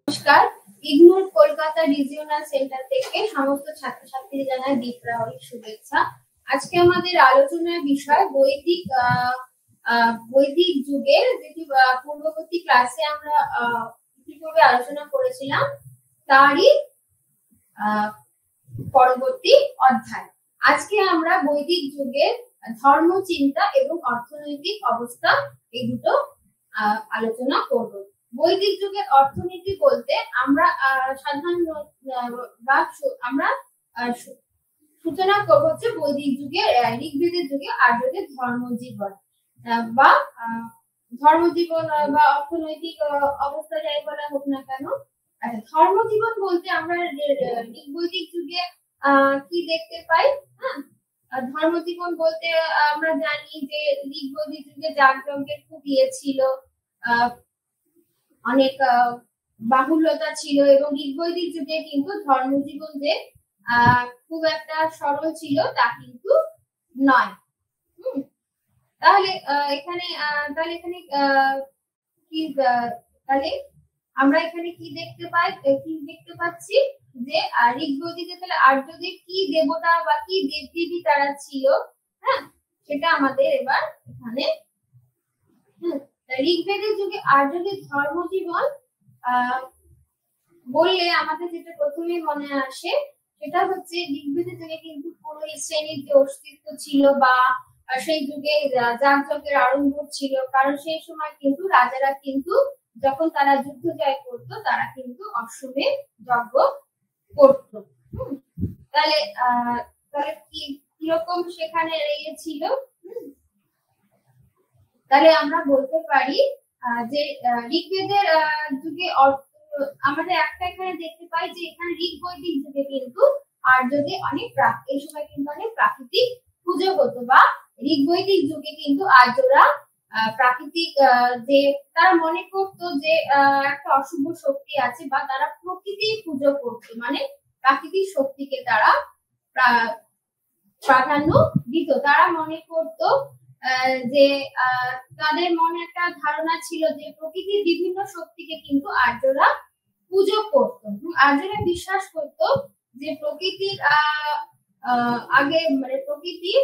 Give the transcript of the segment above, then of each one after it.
নমস্কার, ignore Kolkata regional centre থেকে সমস্ত ছাত্রছাত্রীদের জানাই দীপাবলির শুভেচ্ছা। আজকে আমাদের আলোচনার বিষয় বৈদিক যুগের, যেটি পূর্ববর্তী ক্লাসে আমরা ইতিপূর্বে আলোচনা করেছিলাম তারই পরবর্তী অধ্যায়। আজকে আমরা বৈদিক যুগের ধর্ম চিন্তা এবং অর্থনৈতিক অবস্থা এই দুটো আলোচনা করব। বৈদিক যুগের অর্থনীতি বলতে আমরা সূচনা করব হচ্ছে বৈদিক যুগে ঋগ্বেদের যুগে আর্যদের ধর্মজীবন বা অর্থনৈতিক অবস্থা যাই বলা হোক না কেন। ধর্মজীবন বলতে আমরা বৈদিক যুগে কি দেখতে পাই? ধর্মজীবন বলতে আমরা জানি যে ঋগ্বৈদিক যুগে যাগযজ্ঞের খুব ছিল, অনেক বাহুল্যতা ছিল, এবং ঋগ্বৈদিক যুগে কিন্তু ধর্মজীবন যে খুব একটা সরল ছিল তা কিন্তু নয়। তাহলে এখানে আমরা এখানে কি দেখতে পাচ্ছি যে ঋগ্বৈদিকে তাহলে আর্যদের কি দেবতা বা কি দেবদেবী তারা ছিল, সেটা আমাদের এবার এখানে ঋগ্বেদের যুগে আর্যদের ধর্মজীবন বললে আমাদের যেটা প্রথমে মনে আসে সেটা হচ্ছে ঋগ্বেদের যুগে কিন্তু কোন শ্রেণীর যে অস্তিত্ব ছিল বা সেই যুগে যাগযজ্ঞের আরম্ভ ছিল, কারণ সেই সময় কিন্তু রাজারা কিন্তু যখন তারা যুদ্ধ জয় করতো তারা কিন্তু অশ্বমেধ যজ্ঞ করত। তাহলে কিরকম সেখানে ছিল? তাহলে আমরা বলতে পারি যে ঋগ্বেদের যুগে আমাদের একটা এখানে দেখতে পাই যে এখানে ঋগ্বৈদিক যুগে কিন্তু আর্যদের এই সময় কিন্তু অনেক প্রাকৃতিক পুজো হতো, বা ঋগ্বৈদিক যুগে কিন্তু আর্যরা প্রাকৃতিক যে তারা মনে করতো যে একটা অশুভ শক্তি আছে, বা তারা প্রকৃতির পুজো করতো, মানে প্রাকৃতিক শক্তিকে তারা প্রাধান্য দিত। তারা মনে করতো যে তাদের মনে একটা ধারণা ছিল যে প্রকৃতির বিভিন্ন শক্তিকে কিন্তু আর্যরা পুজো করত। আর্যরা বিশ্বাস করত যে প্রকৃতির প্রকৃতির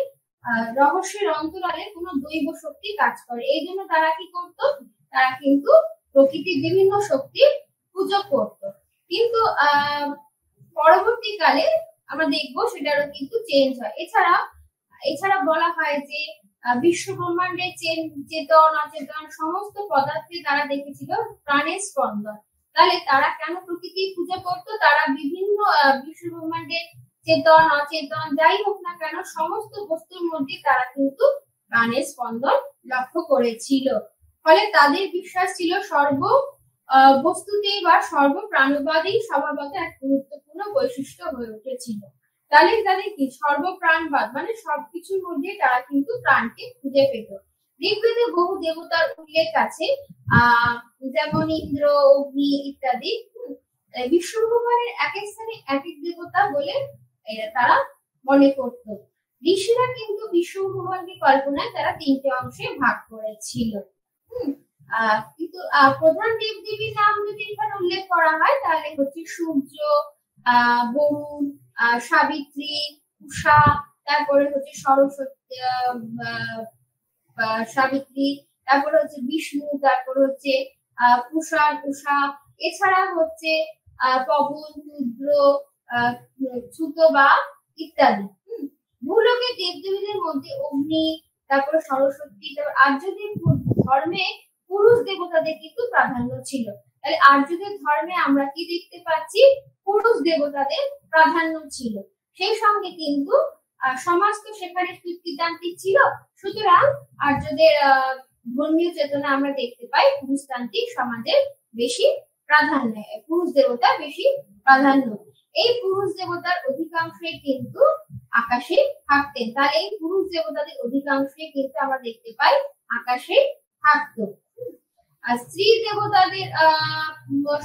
রহস্যের অন্তরালে কোনো দৈব শক্তি কাজ করে। এই জন্য তারা কি করত? তারা কিন্তু প্রকৃতির বিভিন্ন শক্তির পুজো করত। কিন্তু পরবর্তীকালে আমরা দেখবো সেটারও কিন্তু চেঞ্জ হয়। এছাড়া বলা হয় যে বিশ্ব ব্রহ্মাণ্ডের চেতন অচেতন সমস্ত পদার্থে তারা দেখেছিল প্রাণের স্পন্দন। তাহলে তারা কেন প্রকৃতির পূজা করতো? তারা বিভিন্ন বিশ্ব ব্রহ্মাণ্ডের চেতন অচেতন যাই হোক না কেন সমস্ত বস্তুর মধ্যে তারা কিন্তু প্রাণের স্পন্দন লক্ষ্য করেছিল। ফলে তাদের বিশ্বাস ছিল সর্ব বস্তুতেই বা সর্বপ্রাণবাদী স্বভাবত এক গুরুত্বপূর্ণ বৈশিষ্ট্য হয়ে উঠেছিল। তাহলে তাদের কি সর্বপ্রাণবাদ, মানে সবকিছুর মধ্যে তারা কিন্তু প্রাণকে খুঁজে পেত। ঋগ্বেদে বহু দেবতার উল্লেখ আছে, যেমন ইন্দ্র, অগ্নি ইত্যাদি। বিশ্বব্রহ্মাণ্ডের এক এক স্থানে এক এক দেবতা বলে তারা মনে করত। ঋষিরা কিন্তু বিশ্বব্রহ্মাণ্ডকে কল্পনায় তারা তিনটে অংশে ভাগ করেছিল। কিন্তু প্রধান দেবদেবীর নাম যদি এখানে উল্লেখ করা হয় তাহলে হচ্ছে সূর্য, বরুণ, সাবিত্রী, উষা, তারপরে হচ্ছে সরস্বতী, সাবিত্রী, তারপরে হচ্ছে বিষ্ণু, তারপরে হচ্ছে উষা, এছাড়া হচ্ছে পবন, রুদ্র, সুতবা ইত্যাদি। ভূলোকের দেবদেবীদের মধ্যে অগ্নি, তারপরে সরস্বতী, তারপর আর্যদের ধর্মে পুরুষ দেবতাদের কিন্তু প্রাধান্য ছিল। তাহলে আর্যদের ধর্মে আমরা কি দেখতে পাচ্ছি? পুরুষ দেবতাদের প্রাধান্য ছিল। সেই সঙ্গে কিন্তু সমাজ তো সেখানে পিতৃতান্ত্রিক ছিল, সুতরাং আর্যদের ধর্মীয় চেতনা আমরা দেখতে পাই পুরুষতান্ত্রিক সমাজের বেশি প্রাধান্য, পুরুষ দেবতা বেশি প্রাধান্য। এই পুরুষ দেবতার অধিকাংশই কিন্তু আকাশে থাকতেন। তাহলে এই পুরুষ দেবতাদের অধিকাংশই কিন্তু আমরা দেখতে পাই আকাশে থাকতো। আর স্ত্রী দেবতাদের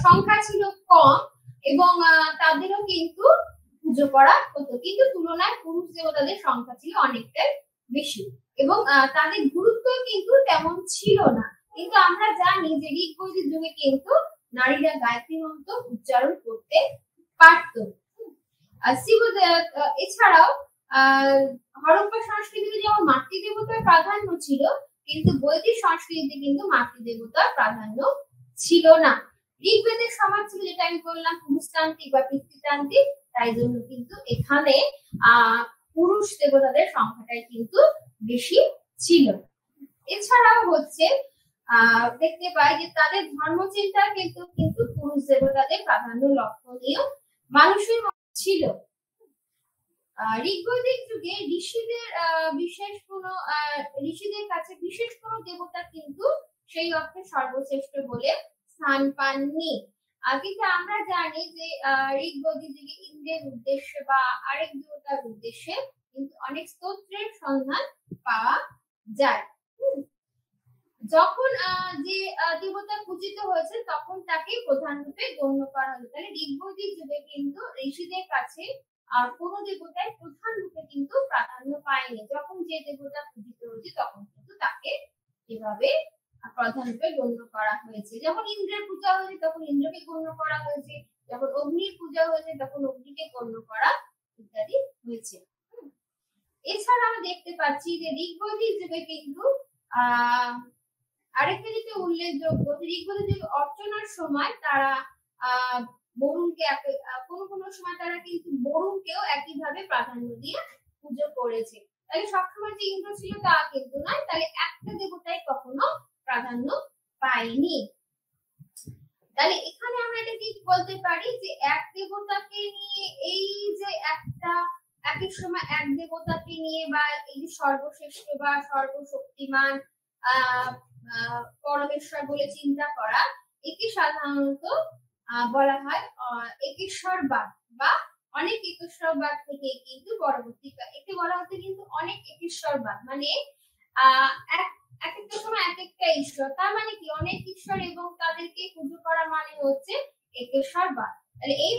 সংখ্যা ছিল কম, এবং তাদেরও কিন্তু পুজো করা হতো, কিন্তু তুলনায় পুরুষ দেবতাদের সংখ্যা ছিল অনেকটাই বেশি। এবং তাদের গুরুত্ব কিন্তু তেমন ছিল না। কিন্তু আমরা জানি যে ঋগ বৈদিক যুগে কিন্তু নারীরা গায়ত্রী মন্ত্র উচ্চারণ করতে পারত। এছাড়াও হরপ্পা সংস্কৃতিতে যেমন মাতৃদেবতার প্রাধান্য ছিল, কিন্তু বৈদিক সংস্কৃতিতে কিন্তু মাতৃদেবতার প্রাধান্য ছিল না। ঋগ্বেদের সমাজ ছিল, যেটা আমি বললাম, পুরুষতান্ত্রিক বা পিতৃতান্ত্রিক, তাই জন্য কিন্তু এখানে পুরুষ দেবতাদের সংখ্যাটাই কিন্তু বেশি ছিল। এছাড়াও হচ্ছে দেখতে পাই যে তাদের ধর্মচিন্তা কিন্তু পুরুষ দেবতাদের প্রাধান্য লক্ষণীয় মানুষের ছিল। ঋগ্বৈদিক যুগে ঋষিদের কাছে বিশেষ কোনো দেবতা কিন্তু সেই অর্থে সর্বশ্রেষ্ঠ বলে স্থান পাননি। কিন্তু আমরা জানি যে ঋগ্বৈদিক যুগে ইন্দ্রের উদ্দেশ্যে বা আরেক দেবতার উদ্দেশ্যে কিন্তু অনেক স্তোত্রের সন্ধান পাওয়া যায়। যখন যে দেবতা পূজিত হয়েছে তখন তাকে প্রধান রূপে গণ্য করা হতো। তাহলে ঋগ্বৈদিক যুগে কিন্তু ঋষিদের কাছে কোনো দেবতার প্রধান রূপে কিন্তু প্রাধান্য পায়নি। যখন যে দেবতা পূজিত হয়েছে তখন কিন্তু তাকে এভাবে প্রধান রূপে গণ্য করা হয়েছে। যখন ইন্দ্রের পূজা হয়েছে তখন ইন্দ্রকে গণ্য করা হয়েছে, যখন অগ্নির পূজা হয়েছে তখন অগ্নিকে গণ্য করা ইত্যাদি হয়েছে। এছাড়া আমরা দেখতে পাচ্ছি যে ঋগ্বৈদিক যুগে কিন্তু আরেকটা যেটা উল্লেখযোগ্য, ঋগ্বৈদিক যুগে অর্চনার সময় তারা বরুণকে কোনো সময় তারা কিন্তু বরুণকেও একইভাবে প্রাধান্য দিয়ে পুজো করেছে। তাহলে সবসময় যে ইন্দ্র ছিল তা কিন্তু নয়, তাহলে একটা দেবতাই কখনো প্রাধান্য পায়নি। তাহলে এখানে আমরা এটা কি বলতে পারি যে এক দেবতাকে নিয়ে এই যে একের সময় এক দেবতাকে নিয়ে বা এই যে সর্বশ্রেষ্ঠ বা সর্বশক্তিমান পরমেশ্বর বলে চিন্তা করা, একে সাধারণত বলা হয় একেশ্বরবাদ বা অনেক একেশ্বরবাদ থেকে কিন্তু একে বলা হচ্ছে কিন্তু অনেক একেশ্বরবাদ, মানে এক একটা সময় এক একটা ঈশ্বর, তার মানে কি অনেক ঈশ্বর এবং তাদেরকে পুজো করা মানে হচ্ছে একেশ্বরবাদ। তাহলে এই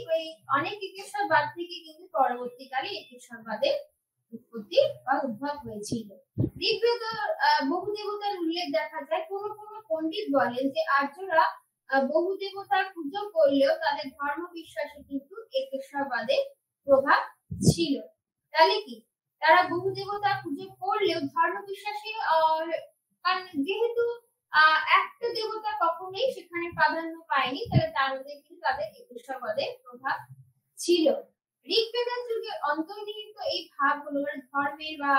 অনেক একেশ্বরবাদ থেকে কিন্তু পরবর্তীকালে একেশ্বরবাদের উৎপত্তি বা উদ্ভব হয়েছিল। ঋগ্বেদ বহু দেবতার উল্লেখ দেখা যায়। কোন পণ্ডিত বলেন যে আর্যরা বহু দেবতার পুজো করলেও তাদের ধর্ম বিশ্বাসে কিন্তু একেশ্বরবাদের প্রভাব ছিল। তাহলে কি তারা বহু দেবতা পুজো করলেও ধর্ম বিশ্বাসে যেহেতু একটা দেবতা কখনোই সেখানে প্রাধান্য পায়নি, তাহলে তার মধ্যে কিন্তু তাদের একেশ্বরবাদের প্রভাব ছিল। ঋগ্বেদের যুগে অন্তর্নিহিত এই ভাব হলো ধর্মের বা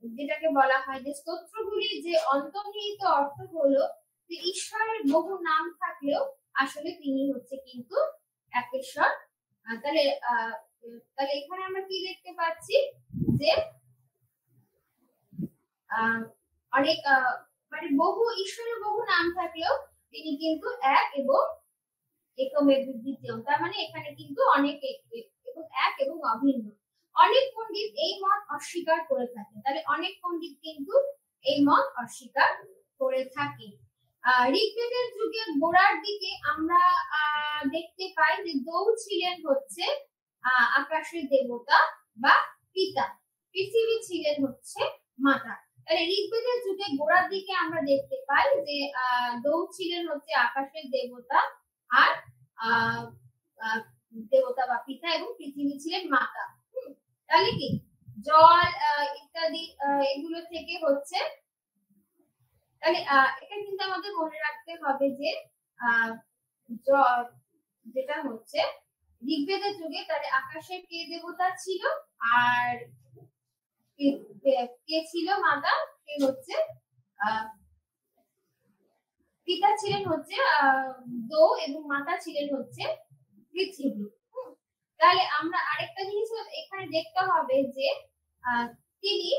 যেটাকে বলা হয় যে স্তোত্রগুলির যে অন্তর্নিহিত অর্থ হলো যে ঈশ্বরের বহু নাম থাকলেও আসলে তিনি হচ্ছে কিন্তু একেশ্বর। তাহলে এখানে আমরা কি দেখতে পাচ্ছি যে অনেক মানে বহু ঈশ্বরের বহু নাম থাকলেও তিনি কিন্তু এক এবং একমেব দ্বিতীয়ম, তার মানে এখানে কিন্তু অনেক এবং এক এবং অভিন্ন। অনেক পণ্ডিত এই মত অস্বীকার করে থাকেন। তাহলে অনেক পণ্ডিত কিন্তু এই মত অস্বীকার করে থাকে। ঋগ্বেদের যুগের গোড়ার দিকে আমরা দেখতে পাই যে দৌ ছিলেন হচ্ছে আকাশের দেবতা বা পিতা, পৃথিবী ছিলেন হচ্ছে মাতা। তাহলে ঋগ্বেদের যুগে গোড়ার দিকে আমরা দেখতে পাই যে দৌ ছিলেন হচ্ছে আকাশের দেবতা আর দেবতা বা পিতা এবং পৃথিবী ছিলেন মাতা। তাহলে কি জল ইত্যাদি এগুলো থেকে হচ্ছে, তাহলে এটা কিন্তু আমাদের মনে রাখতে হবে যে যেটা হচ্ছে ঋগ্বেদের যুগে তাহলে আকাশের কে দেবতা ছিল আর কে ছিল মাতা, কে হচ্ছে পিতা ছিলেন হচ্ছে দৌ এবং মাতা ছিলেন হচ্ছে পৃথিবী। তাহলে আমরা আরেকটা জিনিস এখানে দেখতে হবে যে তিনি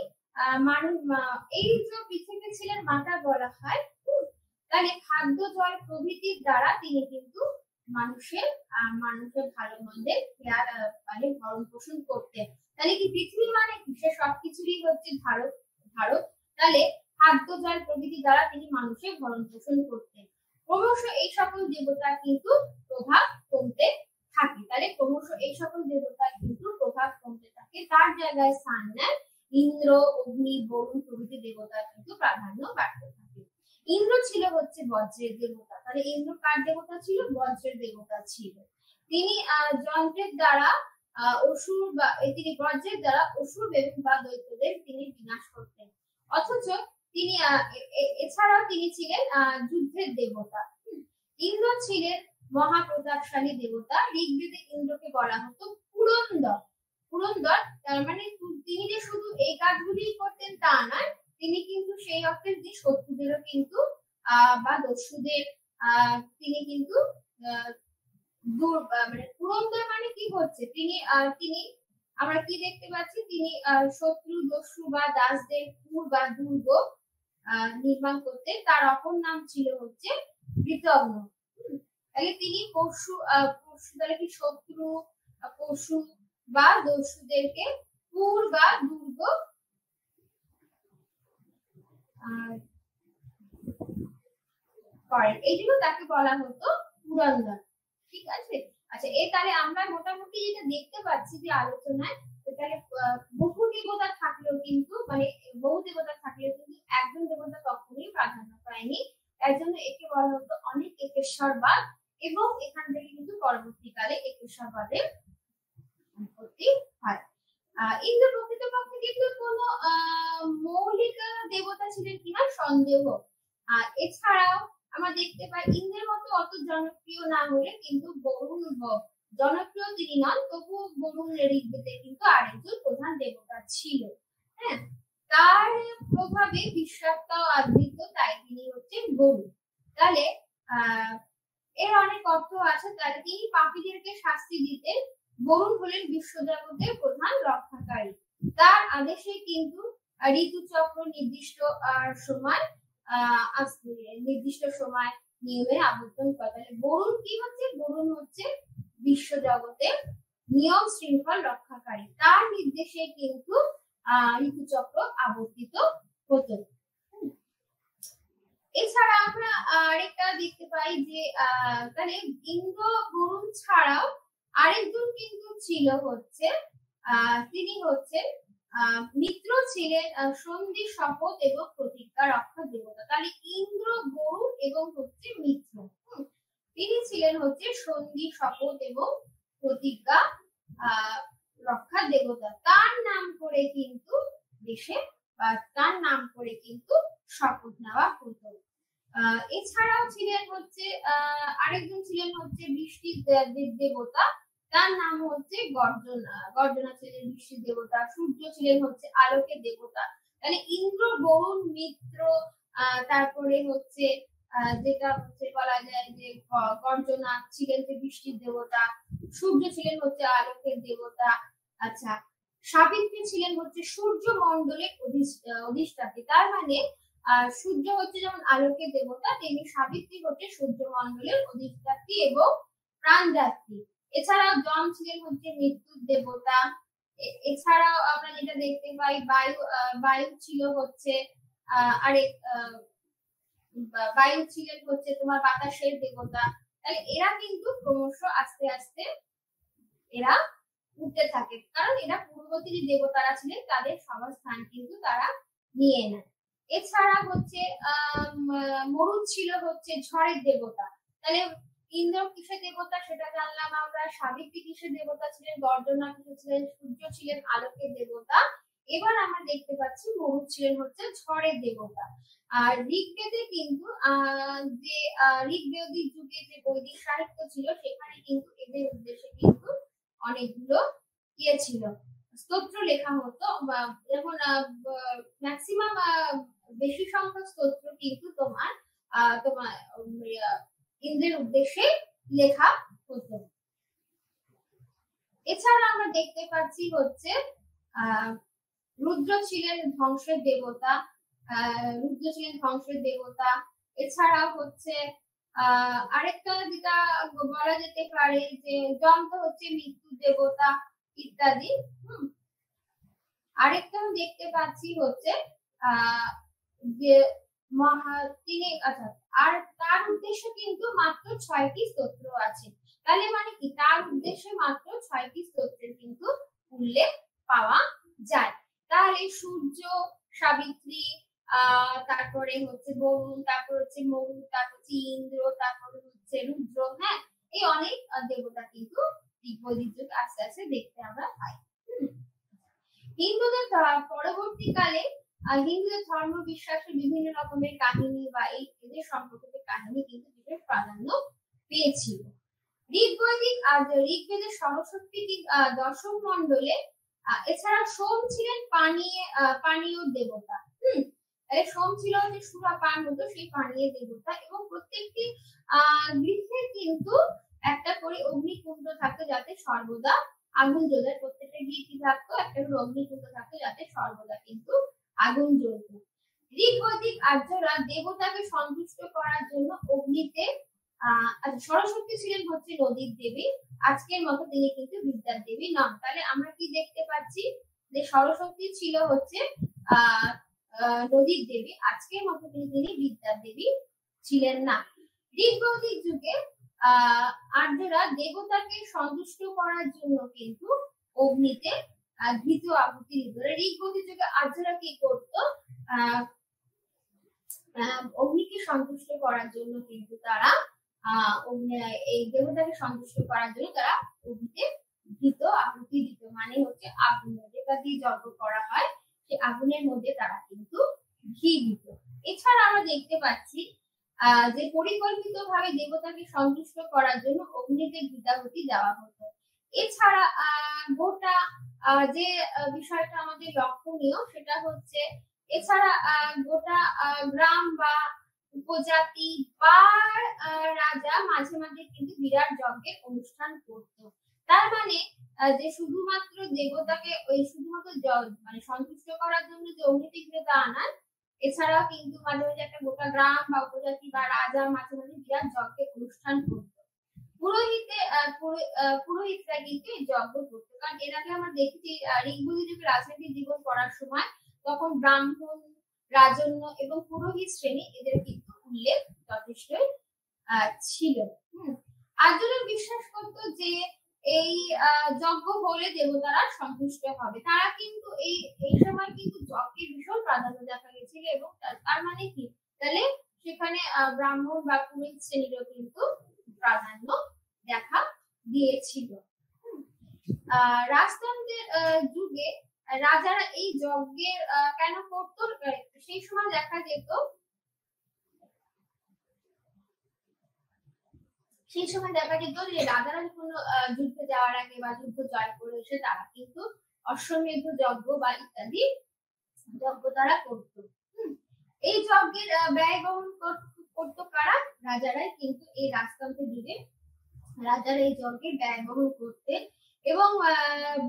এই যে পৃথিবী ছিলেন মাতা বলা হয়, তাহলে খাদ্য জল প্রভৃতির দ্বারা তিনি কিন্তু মানুষের ভালো মন্দের মানে ভরণ পোষণ করতেন। তাহলে কি পৃথিবী মানে কি সে সবকিছুরই হচ্ছে ধারক। তাহলে খাদ্য জল প্রভৃতি দ্বারা তিনি মানুষের ভরণ পোষণ করতেন। ক্রমশ এই সকল দেবতার কিন্তু প্রভাব কমতে থাকে। তাহলে ক্রমশ এই সকল দেবতার কিন্তু প্রভাব কমতে থাকে, তার জায়গায় স্থান নেয় ইন্দ্র, অগ্নি, বরুণ প্রভৃতি দেবতার কিন্তু প্রাধান্য বাড়তে থাকে। ইন্দ্র ছিল হচ্ছে বজ্রের দেবতা। তাহলে ইন্দ্র কার দেবতা ছিল? বজ্রের দেবতা ছিল। তিনি যন্ত্রের দ্বারা অসুর বা তিনি বজ্রের দ্বারা অসুর বা দৈত্যদের তিনি বিনাশ করতেন। অথচ তিনি এছাড়াও তিনি ছিলেন যুদ্ধের দেবতা। ইন্দ্র ছিলেন মহাপ্রতাপশালী দেবতা। ঋগ্বেদে ইন্দ্রকে বলা হতো পুরন্দর। পুরন্দর তার মানে তিনি যে শুধু এই কাজগুলি করতেন তা নয়, তিনি কিন্তু সেই অর্থে যে শত্রুদেরও কিন্তু বা দস্যুদের তিনি কিন্তু মানে পুরন্দর মানে কি হচ্ছে, তিনি তিনি আমরা কি দেখতে পাচ্ছি, তিনি শত্রু, দস্যু বা দাসদের পুর বা দুর্গ নির্মাণ করতে। তার অপর নাম ছিল হচ্ছে কৃতঘ্ন। তাহলে তিনি পশু তাহলে কি শত্রু, পশু বা দস্যুদেরকে পুর বা দুর্গ করেন, এই জন্য তাকে বলা হতো পুরন্দর। ঠিক আছে। আচ্ছা, তাহলে আমরা মোটামুটি যেটা দেখতে পাচ্ছি যে আলোচনায়, তাহলে বহু দেবতা থাকলেও কিন্তু মানে বহু দেবতা থাকলেও কিন্তু একজন দেবতা কখনোই প্রাধান্য পায়নি। তার জন্য একে বলা হতো অনেক একেশ্বরবাদ, এবং এখান থেকে কিন্তু পরবর্তীকালে একেশ্বরবাদের উৎপত্তি হয়। ইন্দ্র প্রকৃতপক্ষে কিন্তু কোনো মৌলিক দেবতা ছিলেন কিনা সন্দেহ। এছাড়াও আমরা দেখতে পাই ইন্দ্রের মতো অত জনপ্রিয় না হলে কিন্তু বরুণ জনপ্রিয় তিনি নন, তবু বরুণের ঋগ্বেদে কিন্তু আরেকজন প্রধান দেবতা ছিল। হ্যাঁ, তার প্রভাবে বিশ্বাত্মা আবৃত, তাই তিনি হচ্ছেন বরুণ। তাহলে এর অনেক অর্থ আছে। তাহলে তিনি পাপীদেরকে শাস্তি দিতেন। বরুণ হলেন বিশ্বজগতের প্রধান রক্ষাকারী। তার আদেশে কিন্তু ঋতুচক্র নির্দিষ্ট সময় নির্দিষ্ট সময় নিয়মে আবর্তন করে। তাহলে বরুণ কি হচ্ছে? বরুণ হচ্ছে বিশ্বজগতের নিয়ম শৃঙ্খল রক্ষাকারী। তার নির্দেশে কিন্তু ঋতুচক্র আবর্তিত হতো। এছাড়া আমরা আরেকটা দেখতে পাই যে তাহলে ইন্দ্র, বরুণ ছাড়াও আরেকজন কিন্তু ছিল হচ্ছে তিনি হচ্ছেন মিত্র, ছিলেন সন্ধি, শপথ এবং প্রতিজ্ঞা রক্ষা দেবতা। তাহলে ইন্দ্র, বরুণ এবং হচ্ছে মিত্র, তিনি ছিলেন হচ্ছে সন্ধি, শপথ এবং প্রতিজ্ঞা রক্ষা দেবতা। তার নাম করে কিন্তু দেশে তার নাম করে কিন্তু শপথ নেওয়া হতো। এছাড়াও ছিলেন হচ্ছে আরেকজন ছিলেন হচ্ছে বৃষ্টির দেবতা। তার নাম হচ্ছে গর্জনা। গর্জনা ছিলেন বৃষ্টির দেবতা। সূর্য ছিলেন হচ্ছে আলোকের দেবতা। তাহলে ইন্দ্র, বরুণ, মিত্র, তারপরে হচ্ছে যেটা হচ্ছে বলা যায় যে গর্জনা ছিলেন যে বৃষ্টির দেবতা, সূর্য ছিলেন হচ্ছে আলোকের দেবতা। আচ্ছা, সাবিত্রী ছিলেন হচ্ছে সূর্য মণ্ডলের অধিষ্ঠাত্রী। তার মানে সূর্য হচ্ছে যেমন আলোকের দেবতা, তেমনি সাবিত্রী হচ্ছে সূর্য মণ্ডলের অধিষ্ঠাত্রী এবং প্রাণদাত্রী। এছাড়াও যম ছিলেন হচ্ছে মৃত্যুর দেবতা। এছাড়াও আমরা যেটা দেখতে পাই বায়ু ছিল হচ্ছে বায়ু ছিলেন হচ্ছে তোমার বাতাসের দেবতা। তাহলে এরা কিন্তু ক্রমশ আস্তে আস্তে এরা উঠতে থাকে, কারণ এরা পূর্ববর্তী যে দেবতারা ছিলেন তাদের সবার স্থান কিন্তু তারা নিয়ে নেয়। এছাড়া হচ্ছে মরুদ ছিল হচ্ছে ঝড়ের দেবতা। তাহলে ইন্দ্র কিসের দেবতা সেটা জানলাম আমরা। সাবিত্রী কিসের দেবতা ছিলেন? গর্জনা কিসের ছিলেন? সূর্য ছিলেন আলোকের দেবতা। এবার আমরা দেখতে পাচ্ছি মরুদ ছিলেন হচ্ছে ঝড়ের দেবতা। আর ঋগ্বেদে কিন্তু যে ঋগ্বেদিক যুগে যে বৈদিক সাহিত্য ছিল সেখানে কিন্তু এদের উদ্দেশ্যে কিন্তু অনেকগুলো ছিল, স্তোত্র লেখা হতো। যেমন ম্যাক্সিমাম বেশি সংখ্যক স্তোত্র কিন্তু তোমার ইন্দ্রের উদ্দেশ্যে লেখা হতো। এছাড়া আমরা দেখতে পাচ্ছি হচ্ছে রুদ্র ছিলেন ধ্বংসের দেবতা। রুদ্র ছিলেন ধ্বংসের দেবতা। এছাড়া হচ্ছে আরেকটা যেটা বলা যেতে পারে যে যন্ত্র হচ্ছে মৃত্যুর দেবতা ইত্যাদি। আরেকটা দেখতে পাচ্ছি হচ্ছে যে তিনি আর তার উদ্দেশ্যে কিন্তু মাত্র 6টি স্তোত্র আছে। তাহলে মানে কি তার উদ্দেশ্যে মাত্র 6টি স্তোত্রের কিন্তু উল্লেখ পাওয়া যায়। তাহলে সূর্য, সাবিত্রী, তারপরে হচ্ছে বরুণ, তারপর হচ্ছে মরু, তারপর হচ্ছে ইন্দ্র, তারপর হচ্ছে রুদ্র, হ্যাঁ, এই অনেক দেবতা কিন্তু ঋগ্বৈদিক যুগে আস্তে আস্তে দেখতে আমরা পাই। হিন্দুদের পরবর্তীকালে হিন্দুদের ধর্ম বিশ্বাসের বিভিন্ন রকমের কাহিনী বা এই এদের সম্পর্কিত কাহিনী কিন্তু বিশেষ প্রাধান্য পেয়েছিল। ঋগ্বেদের সরস্বতী দশম মণ্ডলে এছাড়া সোম ছিলেন পানীয় দেবতা। সোম ছিল যে সুরা পান হতো সেই পানীয় দেবতা, এবং প্রত্যেকটি গৃহে কিন্তু একটা করে অগ্নিকুণ্ড থাকতো যাতে সর্বদা আগুন জ্বলে। প্রত্যেকটা গৃহে কি থাকতো? একটা করে অগ্নিকুণ্ড থাকতো যাতে সর্বদা কিন্তু আগুন জ্বলতো। ঋগ্বৈদিক আর্যরা দেবতাকে সন্তুষ্ট করার জন্য অগ্নিতে সরস্বতী ছিলেন হচ্ছে নদীর দেবী, আজকের মতো তিনি কিন্তু বিদ্যার দেবী নন। তাহলে আমরা কি দেখতে পাচ্ছি যে সরস্বতী ছিল হচ্ছে নদীর দেবী, আজকের মতো তিনি বিদ্যার দেবী ছিলেন না। ঋগ্বৈদিক যুগে আর্যরা দেবতাকে সন্তুষ্ট করার জন্য কিন্তু অগ্নিতে ঘৃত আহুতি দিত। ঋগ্বৈদিক যুগে আর্যরা কি করত? অগ্নিকে সন্তুষ্ট করার জন্য কিন্তু তারা এই দেবতাকে সন্তুষ্ট করার জন্য তারা অগ্নিতে ঘৃত আহুতি দিত, মানে হচ্ছে আগুন যেটা দিয়ে যজ্ঞ করা হয় সেই আগুনের মধ্যে তারা কিন্তু ঘি দিত। এছাড়া আমরা দেখতে পাচ্ছি যে পরিকল্পিতভাবে দেবতাকে সন্তুষ্ট করার জন্য অগ্নিতে ঘৃতাহুতি দেওয়া হতো। এছাড়া গোটা যে বিষয়টা আমাদের লক্ষণীয় সেটা হচ্ছে এছাড়া গোটা গ্রাম বা উপজাতি বা রাজা মাঝে মাঝে কিন্তু বিরাট যজ্ঞের অনুষ্ঠান করত। তার মানে যে শুধুমাত্র দেবতাকে ওই শুধুমাত্র মানে সন্তুষ্ট করার জন্য যে অগ্নিতে ঘৃত আনার, এছাড়াও কিন্তু মাঝে মাঝে একটা গোটা গ্রাম বা উপজাতি বা রাজা মাঝে মাঝে বিরাট যজ্ঞের অনুষ্ঠান করত। পুরোহিতরা কিন্তু এই যজ্ঞ করতো, কারণ এর আগে আমরা দেখেছি ঋগ্বৈদিক যুগে রাজনৈতিক জীবন পড়ার সময় তখন ব্রাহ্মণ, রাজন্য এবং পুরোহিত শ্রেণী এদের কিন্তু উল্লেখ যথেষ্টই ছিল। আর্যরা বিশ্বাস করতো যে এই যজ্ঞ হলে দেবতারা সন্তুষ্ট হবে। তারা কিন্তু এই সময় কিন্তু যজ্ঞের ভীষণ প্রাধান্য দেখা গেছিল, এবং তার মানে কি তাহলে সেখানে ব্রাহ্মণ বা পুরোহিত শ্রেণীরও কিন্তু প্রাধান্য দেখা দিয়েছিল। রাজতন্ত্রের যুগে রাজারা এই যজ্ঞের কেন করতো? সেই সময় দেখা যেত যে রাজারা যখন যুদ্ধে যাওয়ার আগে বা যুদ্ধ জয় করে এসে তারা কিন্তু অশ্বমেধ যজ্ঞ বা ইত্যাদি যজ্ঞ তারা করত। এই যজ্ঞের ব্যয় বহন করতো কারা? রাজারাই কিন্তু এই রাজতন্ত্রের যুগে রাজারা এই যজ্ঞের ব্যয় বহন করতেন, এবং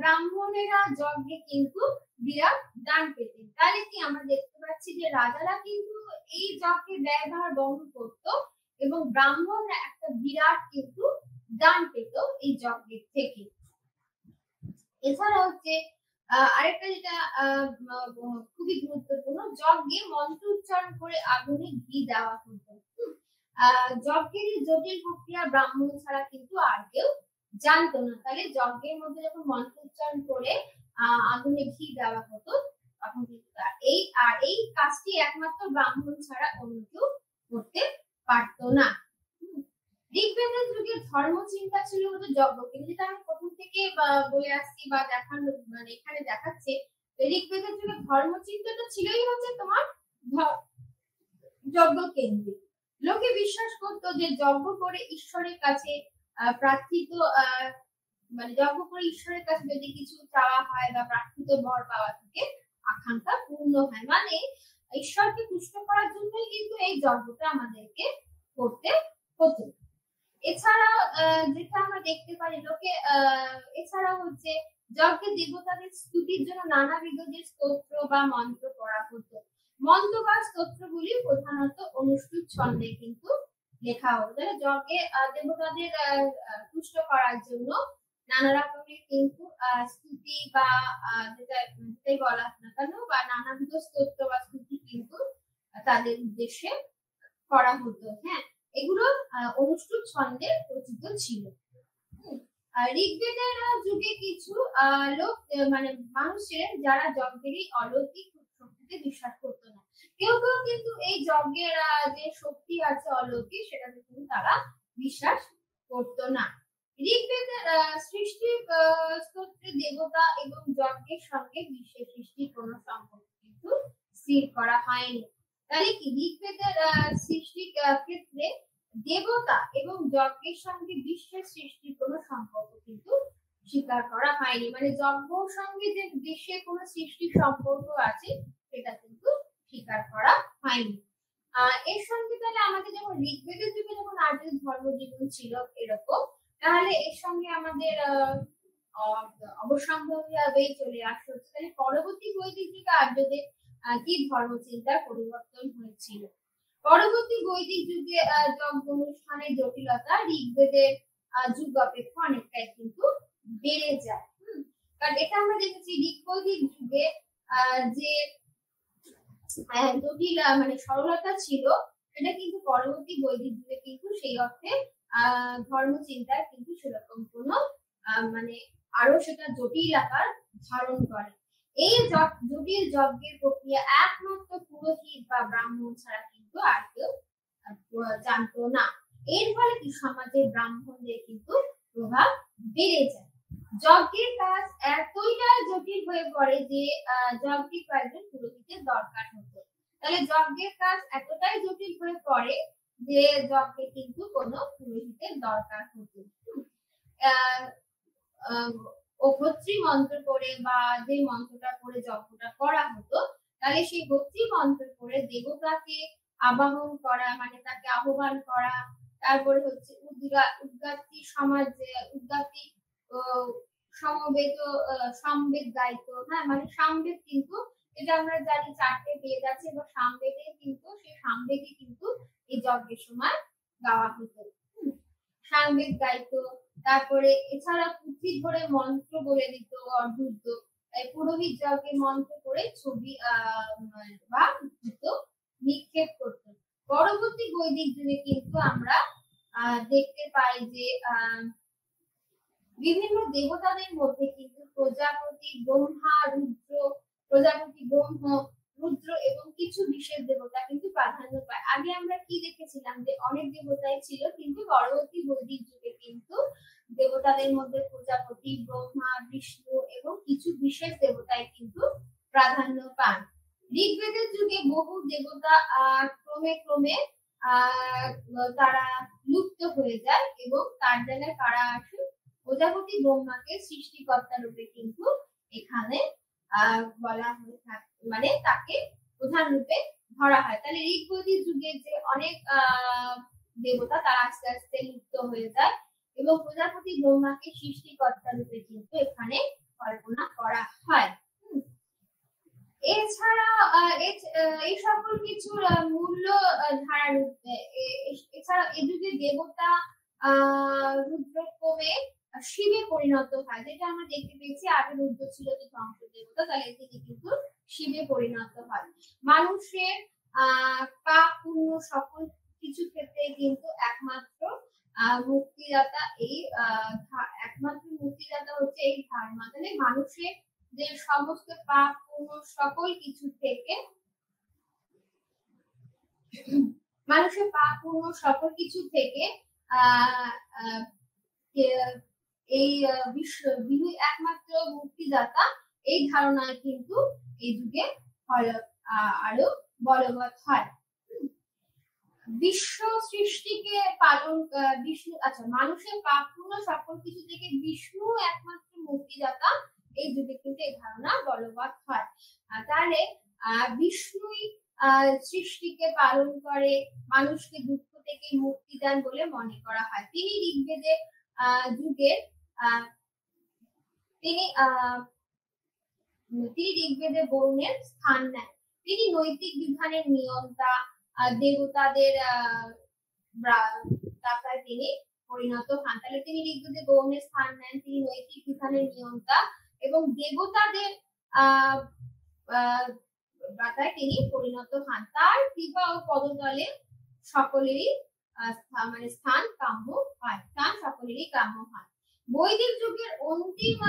ব্রাহ্মণেরা যজ্ঞে কিন্তু বিরাট দান পেতেন। তাহলে কি আমরা দেখতে পাচ্ছি যে রাজারা কিন্তু এই যজ্ঞের ব্যয়ভার বহন করত এবং ব্রাহ্মণরা একটা বিরাট কিন্তু দান পেত এই যজ্ঞের থেকে। এছাড়া হচ্ছে আরেকটা যেটা খুবই গুরুত্বপূর্ণ, যজ্ঞে মন্ত্র উচ্চারণ করে আগুনে ঘি দেওয়া হতো। যজ্ঞের জটিল প্রক্রিয়া ব্রাহ্মণ ছাড়া কিন্তু আর কেউ জানতো না। তাহলে যজ্ঞের মধ্যে যখন মন্ত্র উচ্চারণ করে আগুনে ঘি দেওয়া হতো তখন কিন্তু এই কাজটি একমাত্র ব্রাহ্মণ ছাড়া অন্য কেউ করতে পারতো না। ঋগ্বেদের যুগে ধর্ম চিন্তা ছিল হতো যজ্ঞ, কিন্তু যেটা আমি প্রথম থেকে বলে আসছি বা দেখানো মানে এখানে দেখাচ্ছে, ঋগ্বেদের যুগে ধর্ম চিন্তাটা ছিলই হচ্ছে তোমার যজ্ঞ কেন্দ্রিক। লোকে বিশ্বাস করতো যে যজ্ঞ করে ঈশ্বরের কাছে প্রার্থিত মানে যজ্ঞ করে ঈশ্বরের কাছে যদি কিছু চাওয়া হয় বা প্রার্থিত বর পাওয়া থেকে আকাঙ্ক্ষা পূর্ণ হয়, মানে ঈশ্বরকে তুষ্ট করার জন্যই কিন্তু এই যজ্ঞটা আমাদেরকে করতে হতো। এছাড়া যেটা আমরা দেখতে পারি লোকে এছাড়া হচ্ছে যজ্ঞে দেবতাদের স্তুতির জন্য নানাবিধ যে স্তোত্র বা মন্ত্র পড়া হতো। মন্ত্র বা স্তোত্রগুলি প্রধানত অনুষ্ঠুপ ছন্দে কিন্তু লেখা হতো। যজ্ঞে দেবতাদের তুষ্ট করার জন্য নানা রকমের কিন্তু স্তুতি বা যেটাই বলা না কেন বা নানাবিধ স্তোত্র বা স্তুতি কিন্তু তাদের উদ্দেশ্যে করা হতো। হ্যাঁ, এগুলো অনুষ্ঠুপ ছন্দে রচিত ছিল। ঋগ্বেদের যুগে কিছু লোক মানে মানুষের যারা যজ্ঞের এই অলৌকিক শক্তিতে বিশ্বাস করতো না। কেউ কেউ কিন্তু এই যজ্ঞের যে শক্তি আছে অলৌকিক সেটাতে কিন্তু তারা বিশ্বাস করতো না। ঋগ্বেদের সৃষ্টি স্তোত্রে দেবতা এবং যজ্ঞের সঙ্গে বিশ্বের সৃষ্টির কোনো সম্পর্ক কিন্তু স্থির করা হয়নি। তাহলে কি ঋগ্বেদের সৃষ্টির ক্ষেত্রে দেবতা এবং যজ্ঞের সঙ্গে বিশ্বের সৃষ্টির কোনো সম্পর্ক কিন্তু স্বীকার করা হয়নি। মানে যজ্ঞের সঙ্গে যে বিশ্বের কোনো সৃষ্টির সম্পর্ক আছে সেটা কিন্তু স্বীকার করা হয়নি। এর সঙ্গে তাহলে আমাদের যেমন ঋগ্বেদের যুগে যখন আর্য ধর্মজীবন ছিল এরকম, তাহলে এর সঙ্গে আমাদের অবশ্যম্ভাবীভাবেই চলে আসছে। তাহলে পরবর্তী বৈদিক যুগে আর্যদের কি ধর্মচিন্তার পরিবর্তন হয়েছিল। পরবর্তী বৈদিক যুগে যজ্ঞ অনুষ্ঠানের জটিলতা ঋগ্বেদের যুগ অপেক্ষা অনেকটাই কিন্তু বেড়ে যায়। কারণ এটা আমরা দেখেছি ঋগ্বৈদিক যুগে যে জটিল মানে সরলতা ছিল সেটা কিন্তু পরবর্তী বৈদিক যুগে কিন্তু সেই অর্থে ধর্মচিন্তায় কিন্তু সেরকম কোনো মানে আরো সেটা জটিল আকার ধারণ করে। এই জটিল যজ্ঞের প্রক্রিয়া একমাত্র পুরোহিত বা ব্রাহ্মণ ছাড়া কিন্তু আর কেউ জানতো না। এর ফলে কি সমাজে ব্রাহ্মণদের কিন্তু প্রভাব বেড়ে যায়। যজ্ঞের কাজ এতইটা জটিল হয়ে পড়ে যে যজ্ঞে কয়েকজন পুরোহিতের দরকার হতো। তাহলে যজ্ঞের কাজ এতটাই জটিল হয়ে পড়ে যে যজ্ঞে কিন্তু কোনো পুরোহিতের দরকার হতো। হোত্রী মন্ত্র করে বা যে মন্ত্রটা করে যজ্ঞটা করা হতো, তাহলে সেই হোত্রী মন্ত্র করে দেবতাকে আবাহন করা মানে তাকে আহ্বান করা, তারপরে হচ্ছে উদ্গাতি সমাজ উদ্গাতি সমবেত সামবেদ গাইতো। হ্যাঁ, মানে সামবেদ কিন্তু এটা আমরা জানি 4টে বেদ আছে এবং সামবেদে কিন্তু সেই সামবেদই কিন্তু এই যজ্ঞের সময় গাওয়া হতো। সামবেদ গাইতো। তারপরে এছাড়া পুঁথি ধরে মন্ত্র বলে দিত অর্ধুত। পুরোহিত যজ্ঞে মন্ত্র করে ছবি বা নিক্ষেপ করত। পরবর্তী বৈদিক যুগে কিন্তু আমরা দেখতে পাই যে বিভিন্ন দেবতাদের মধ্যে কিন্তু প্রজাপতি ব্রহ্ম রুদ্র এবং কিছু বিশেষ দেবতা কিন্তু প্রাধান্য পায়। আগে আমরা কি দেখেছিলাম যে অনেক দেবতাই ছিল, কিন্তু পরবর্তী বৈদিক যুগে কিন্তু দেবতাদের মধ্যে প্রজাপতি, ব্রহ্মা, বিষ্ণু এবং কিছু বিশেষ দেবতাই কিন্তু প্রাধান্য পান। ঋগ্বেদের যুগে বহু দেবতা ক্রমে ক্রমে তারা লুপ্ত হয়ে যায় এবং তার জায়গায় কারা আসে, প্রজাপতি ব্রহ্মাকে সৃষ্টিকর্তা রূপে কিন্তু এখানে বলা হয়ে থাকে, মানে তাকে প্রধান রূপে ধরা হয়। তাহলে ঋগ্বৈদিক যুগে যে অনেক দেবতা তারা আস্তে আস্তে লুপ্ত হয়ে যায় এবং প্রজাপতি ব্রহ্মাকে সৃষ্টিকর্তা রূপে কিন্তু এখানে কল্পনা করা হয়। এছাড়া এই সকল কিছুর মূল্য ধারা এছাড়া এ যুগে দেবতা রুদ্রক্রমে শিবে পরিণত হয়, যেটা আমরা দেখতে পেয়েছি আগে রুদ্র ছিল যে ধ্বংস দেবতা, তাহলে তিনি কিন্তু শিবে পরিণত হয়। মানুষের পাপ পুণ্য সকল কিছু ক্ষেত্রে কিন্তু একমাত্র মুক্তিদাতা হচ্ছে এই ধারণা। তাহলে মানুষের যে সমস্ত পাপ পুণ্য সকল কিছু থেকে এই বিষ্ণু একমাত্র মুক্তিদাতা, এই ধারণায় কিন্তু এই যুগে আরো বলবৎ হয়। বিশ্ব সৃষ্টিকে পালন বিষ্ণু মানুষের পাপ পুণ্য সকল কিছু থেকে বিষ্ণু একমাত্র মুক্তিদাতা, এই যুগে কিন্তু এই ধারণা বলবৎ হয়। তাহলে বিষ্ণুই সৃষ্টিকে পালন করে, মানুষকে দুঃখ থেকে মুক্তি দেন বলে মনে করা হয়। তিনি ঋগ্বেদের যুগের তিনি ঋগ্বেদে বরুণের স্থান নেন। তিনি নৈতিক বিধানের নিয়ন্তা, দেবতাদের দাতায় তিনি পরিণত হন। তাহলে তিনি ঋগ্বেদে বরুণের স্থান নেন, তিনি নৈতিক বিধানের নিয়ন্তা এবং দেবতাদের দাতায় তিনি পরিণত হন। তার কৃপা ও পদতলে সকলেরই মানে স্থান সকলেরই কাম্য হয়। বৈদিক যুগের অন্তিম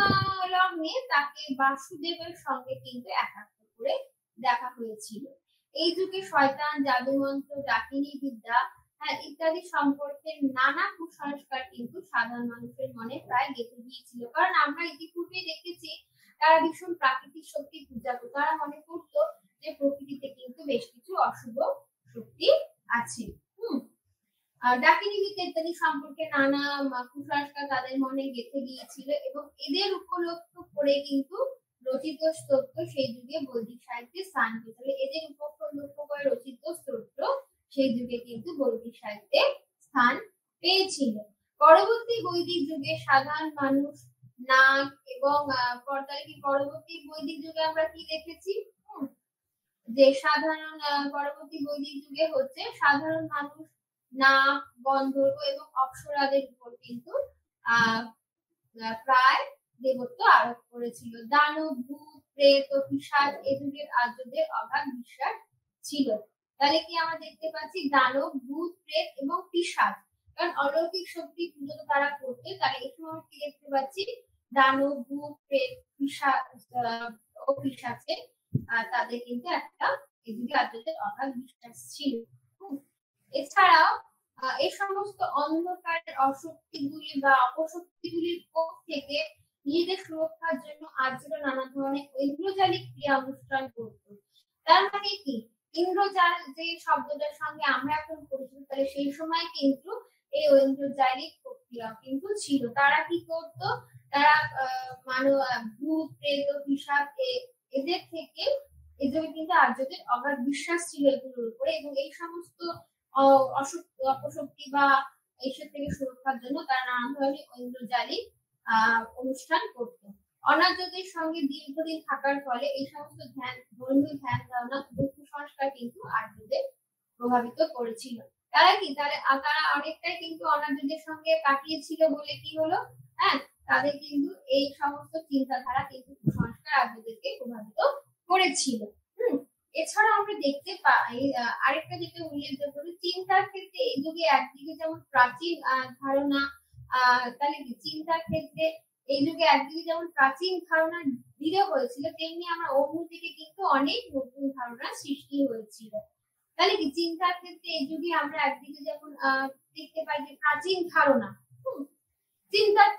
লগ্নে তাকে বাসুদেবের সঙ্গে কিন্তু একাত্ম করে দেখা হয়েছিল। এই যুগে শয়তান, জাদুমন্ত্র, ডাকিনী বিদ্যা ইত্যাদি সম্পর্কে নানা কুসংস্কার কিন্তু সাধারণ মানুষের মনে প্রায় গেঁথে গিয়েছিল। কারণ আমরা ইতিপূর্বে দেখেছি তারা ভীষণ প্রাকৃতিক শক্তি পূজা করত। তারা মনে করতো যে প্রকৃতিতে কিন্তু বেশ কিছু অশুভ শক্তি আছে। ডাকিনী বিদ্যা ইত্যাদি সম্পর্কে নানা কুসংস্কার তাদের মনে গেঁথে গিয়েছিল এবং এদের উপলক্ষ করে কিন্তু রচিত স্তোত্র সেই যুগে বৈদিক সাহিত্যে স্থান পেয়েছিল। এদের উপলক্ষ করে রচিত স্তোত্র সেই যুগে কিন্তু বৈদিক সাহিত্যে স্থান পেয়েছিল। পরবর্তী বৈদিক যুগে সাধারণ মানুষ নাগ এবং পরবর্তী বৈদিক যুগে আমরা কি দেখেছি যে পরবর্তী বৈদিক যুগে হচ্ছে সাধারণ মানুষ নাগ, গন্ধর্ব এবং অপ্সরাদের উপর কিন্তু প্রায় দেবত্ব আরোপ করেছিল। দানব, ভূত, প্রেত ও পিশাচ এ যুগের আর্যদের অগাধ বিশ্বাস ছিল। তাহলে কি আমরা দেখতে পাচ্ছি দানব, ভূত, প্রেত এবং পিশাচ, কারণ অলৌকিক শক্তি পুজো তারা করতে। তাহলে এই সময় কি দেখতে পাচ্ছি দানব, ভূত, প্রেত, পিশাচ ও পিশাচে তাদের কিন্তু একটা এই যুগে আর্যদের অগাধ বিশ্বাস ছিল। এছাড়াও এই সমস্ত অন্ধকারের অশক্তিগুলি বা অপশক্তিগুলির পক্ষ থেকে নিজেদের সুরক্ষার জন্য আর্যরা নানা ধরনের ঐন্দ্রজালিক ক্রিয়া অনুষ্ঠান করত। তার মানে কি ইন্দ্রজাল যে শব্দটার সঙ্গে আমরা এখন পরিচিত, তাহলে সেই সময় কিন্তু এই ঐন্দ্রজালিক প্রক্রিয়া কিন্তু ছিল। তারা কি করত, তারা ভূত, প্রেত, পিশাচ এদের থেকে এদের কিন্তু আর্যদের অগাধ বিশ্বাস ছিল এগুলোর উপরে এবং এই সমস্ত অপশক্তি বা এইসব থেকে সুরক্ষার জন্য তারা নানা ধরনের ঐন্দ্রজালিক অনুষ্ঠান করত। অনার্যদের সঙ্গে দীর্ঘদিন থাকার ফলে এই সমস্ত ধর্মীয় ধ্যান ধারণা কুসংস্কার কিন্তু আর্যদের প্রভাবিত করেছিল। তারা অনেকটাই কিন্তু অনার্যদের সঙ্গে কাটিয়েছিল বলে কি হলো, তাদের কিন্তু এই সমস্ত চিন্তাধারা কিন্তু কুসংস্কার আর্যদেরকে প্রভাবিত করেছিল। এছাড়া আমরা দেখতে পাই আরেকটা যেটা উল্লেখযোগ্য, চিন্তার ক্ষেত্রে এই যুগে একদিকে যেমন প্রাচীন ধারণা, তাহলে কি চিন্তার ক্ষেত্রে এই যুগে একদিকে যেমন প্রাচীন ধারণা দৃঢ় হয়েছিল, তেমনি আমরা অন্যদিকে কিন্তু অনেক নতুন ধারণা সৃষ্টি হয়েছিল। তাহলে কি চিন্তার ক্ষেত্রে এই যুগে আমরা একদিকে যেমন দেখতে পাই যে প্রাচীন ধারণা,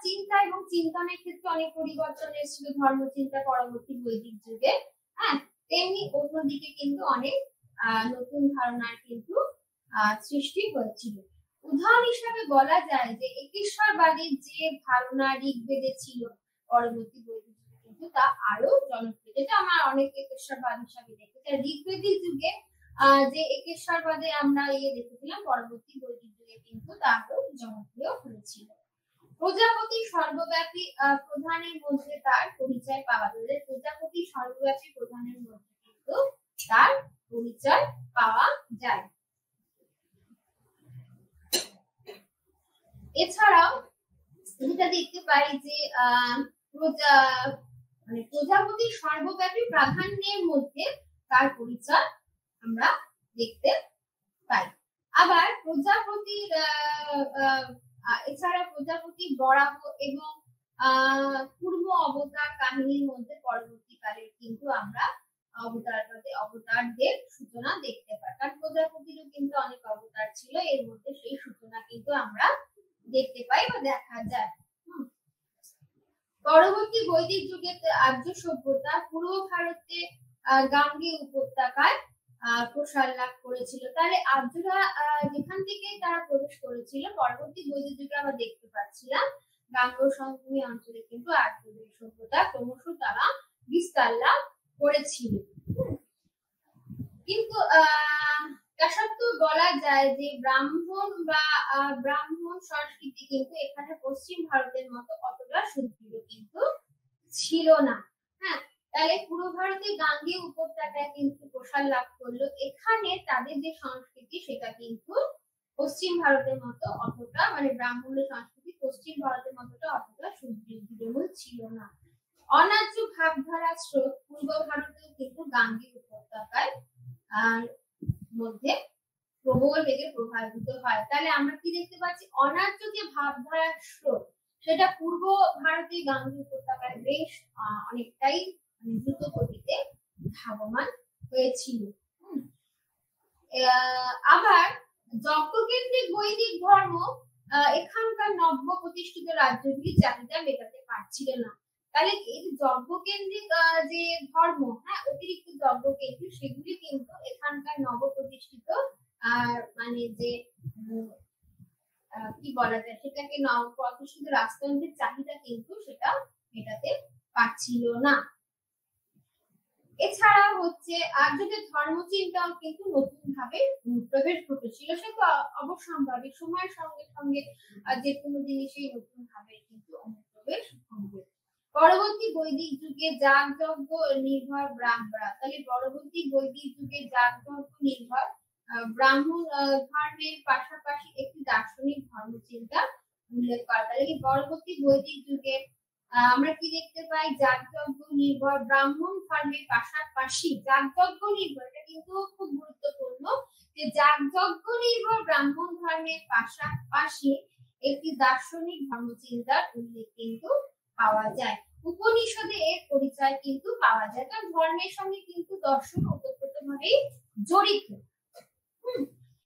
চিন্তা এবং চিন্তনের ক্ষেত্রে অনেক পরিবর্তন এসেছিল ধর্মচিন্তা পরবর্তী বৈদিক যুগে, তেমনি অন্যদিকে কিন্তু অনেক নতুন ধারণার কিন্তু সৃষ্টি হয়েছিল। উদাহরণ হিসাবে বলা যায় যে একেশ্বরবাদের যে ধারণা ঋগ্বেদে ছিল পরবর্তী বৈদিক যুগে কিন্তু তা আরো জনপ্রিয়, যেটা আমরা অনেক একেশ্বরবাদ হিসাবে দেখেছি। ঋগ্বেদিক যুগে যে একেশ্বরবাদে আমরা দেখেছিলাম পরবর্তী বৈদিক যুগে কিন্তু তা আরো জনপ্রিয় হয়েছিল। প্রজাপতি সর্বব্যাপী প্রধানের মধ্যে তার পরিচয় পাওয়া যায়। প্রজাপতি সর্বব্যাপী প্রধানের মধ্যে কিন্তু তার পরিচয় পাওয়া যায়। এছাড়াও যেটা দেখতে পাই যে প্রজাপতি সর্বব্যাপী প্রাধান্যের মধ্যে তার পরিচয় আমরা দেখতে পাই। আবার প্রজাপতির এছাড়া প্রজাপতি বরাহ এবং পূর্ব অবতার কাহিনীর মধ্যে পরবর্তীকালে কিন্তু আমরা অবতারদের সূচনা দেখতে পাই। কারণ প্রজাপতিরও কিন্তু অনেক অবতার ছিল, এর মধ্যে সেই সূচনা কিন্তু আমরা দেখতে পাই বা দেখা যায়। পরবর্তী বৈদিক যুগে আর্য সভ্যতা পূর্ব ভারতে গাঙ্গেয় উপত্যকায় প্রসার লাভ করেছিল। তাহলে আর্যরা যেখান থেকে তারা প্রবেশ করেছিল পরবর্তী বৈদিক যুগে আমরা দেখতে পাচ্ছিলাম গাঙ্গেয় সমভূমি অঞ্চলে কিন্তু আর্যদের সভ্যতা ক্রমশ তারা বিস্তার লাভ করেছিল। কিন্তু তা সত্ত্বেও বলা যায় যে ব্রাহ্মণ সংস্কৃতি কিন্তু এখানে পশ্চিম ভারতের মতো অতটা সুদৃঢ় কিন্তু ছিল না। তাহলে পূর্ব ভারতে গাঙ্গেয় উপত্যকায় কিন্তু প্রসার লাভ করলো, এখানে তাদের যে সংস্কৃতি সেটা কিন্তু পশ্চিম ভারতের মতো অতটা ব্রাহ্মণের সংস্কৃতি পশ্চিম ভারতের মতোটা অতটা সুদৃঢ় ছিল না। অনার্য ভাবধারা স্রোত পূর্ব ভারতেও কিন্তু গাঙ্গেয় উপত্যকায় মধ্যে প্রবল বেগে প্রভাবিত হয়। তাহলে আমরা কি দেখতে পাচ্ছি, অনার্য যে ভাবধারার স্রোত সেটা পূর্ব ভারতে গাঙ্গেয় উপত্যকায় বেশ অনেকটাই দ্রুত গতিতে ধাবমান হয়েছিল। আবার যজ্ঞকেন্দ্রিক বৈদিক ধর্ম এখানকার নব্য প্রতিষ্ঠিত রাজ্যগুলির চাহিদা মেটাতে পারছিল না। তাহলে এই যজ্ঞকেন্দ্রিক যে ধর্ম, হ্যাঁ, অতিরিক্ত যজ্ঞকেন্দ্রিক, সেগুলি কিন্তু এখানকার নব প্রতিষ্ঠিত মানে যে কি বলা যায় সেটাকে নব প্রতিষ্ঠিত রাজতন্ত্রের চাহিদা কিন্তু সেটা মেটাতে পারছিল না। এছাড়া হচ্ছে আর্যদের ধর্মচিন্তাও কিন্তু নতুন ভাবে প্রবেশ ঘটেছিল। সে তো অবশ্যম্ভাবী, সময়ের সঙ্গে সঙ্গে যে কোনো জিনিসই নতুন ভাবে কিন্তু অনুপ্রবেশ ঘটবে। পরবর্তী বৈদিক যুগে যাগযজ্ঞ নির্ভর তাহলে পরবর্তী বৈদিক যুগে যাগযজ্ঞ নির্ভর ব্রাহ্মণ ধর্মের পাশাপাশি একটি দার্শনিক ধর্মচিন্তা উল্লেখ করা। তাহলে কি পরবর্তী বৈদিক যুগে আমরা কি দেখতে পাই? যাগযজ্ঞ নির্ভর ব্রাহ্মণ ধর্মের পাশাপাশি যাগযজ্ঞ নির্ভর, এটা কিন্তু খুব গুরুত্বপূর্ণ যে যাগযজ্ঞ নির্ভর ব্রাহ্মণ ধর্মের পাশাপাশি একটি দার্শনিক ধর্মচিন্তার উল্লেখ কিন্তু পাওয়া যায়। উপনিষদে এর পরিচয় কিন্তু পাওয়া যায়, কারণ ধর্মের সঙ্গে কিন্তু দর্শন ওতপ্রোতভাবে জড়িত।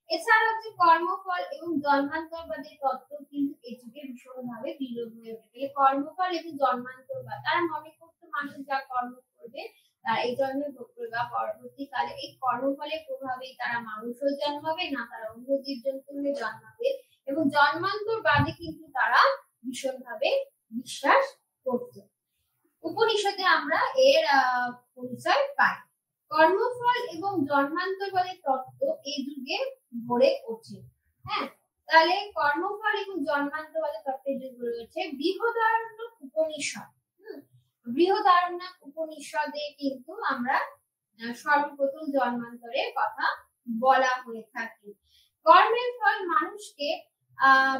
এছাড়া হচ্ছে কর্মফল এবং জন্মান্তরবাদের তত্ত্ব কিন্তু এই যুগে ভীষণভাবে বিলোপ হয়ে ওঠে। কর্মফল এবং জন্মান্তরবাদ, তারা মনে করতো মানুষ যা কর্ম করবে তার এই জন্মে ভোগ করবে, বা পরবর্তীকালে এই কর্মফলের প্রভাবে তারা মানুষ হয়ে জন্মাবে না, তারা অন্য জীবজন্তু হয়ে জন্মাবে, এবং জন্মান্তরবাদে কিন্তু তারা ভীষণভাবে বিশ্বাস করত। উপনিষদে আমরা এর পরিচয় পাই। কর্মফল এবং জন্মান্তরবাদের তত্ত্ব এই যুগে গড়ে ওঠে। হ্যাঁ, তাহলে কর্মফল এবং জন্মান্তরবাদের তত্ত্বের যুগ গড়ে ওঠে বৃহদারণ্যক উপনিষদ। বৃহদারণ্যক উপনিষদে কিন্তু আমরা সর্বপ্রথম জন্মান্তরের কথা বলা হয়ে থাকে। কর্মের ফল মানুষকে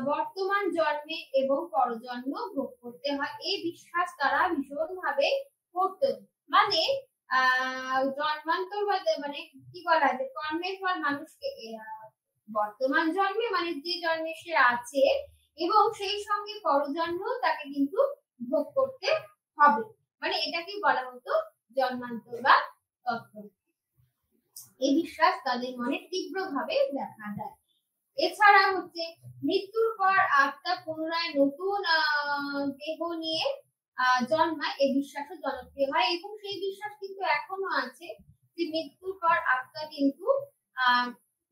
বর্তমান জন্মে এবং পরজন্ম ভোগ করতে হয়, এই বিশ্বাস তারা ভীষণভাবে করত। মানে জন্মান্তরবাদে মানে কি বলা যায়, কর্মের ফল মানুষকে বর্তমান জন্মে মানে যে জন্মে সে আছে এবং সেই সঙ্গে পরজন্ম তাকে কিন্তু ভোগ করতে হবে, মানে এটাকে বলা হতো জন্মান্তরবাদ তত্ত্ব। এই বিশ্বাস তাদের মনে তীব্রভাবে দেখা যায়। এছাড়া হচ্ছে মৃত্যুর পর আত্মা পুনরায় নতুন দেহ নিয়ে জন্মায়, এই বিশ্বাসও জনপ্রিয় হয়, এবং সেই বিশ্বাস কিন্তু এখনো আছে যে মৃত্যুর পর আত্মা কিন্তু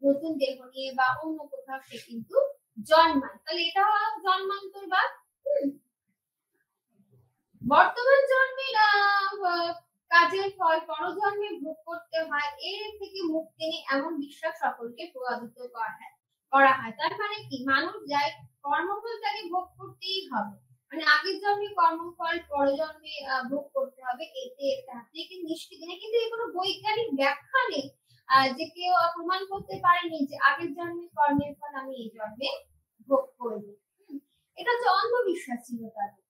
নতুন দেহ নিয়ে বা অন্য কোথাও সে কিন্তু জন্মায়। তাহলে এটা জন্মান্তরবাদ। বর্তমান জন্মের কাজের ফল পরজন্মে ভোগ করতে হয়, এর থেকে মুক্তি নেই এমন বিশ্বাস সকলকে প্রভাবিত করা হয়। তার মানে কি, মানুষ যায় কর্মফল তাকে ভোগ করতেই হবে, মানে আগের জন্মে কর্মফল পরজন্মে ভোগ করতে হবে, এতে নিশ্চিত নেই। কিন্তু এর কোনো বৈজ্ঞানিক ব্যাখ্যা নেই যে কেউ প্রমাণ করতে পারেনি যে আগের জন্মে কর্মের ফল আমি এই জন্মে ভোগ করব। এটা হচ্ছে অন্ধবিশ্বাস ছিল তাদের।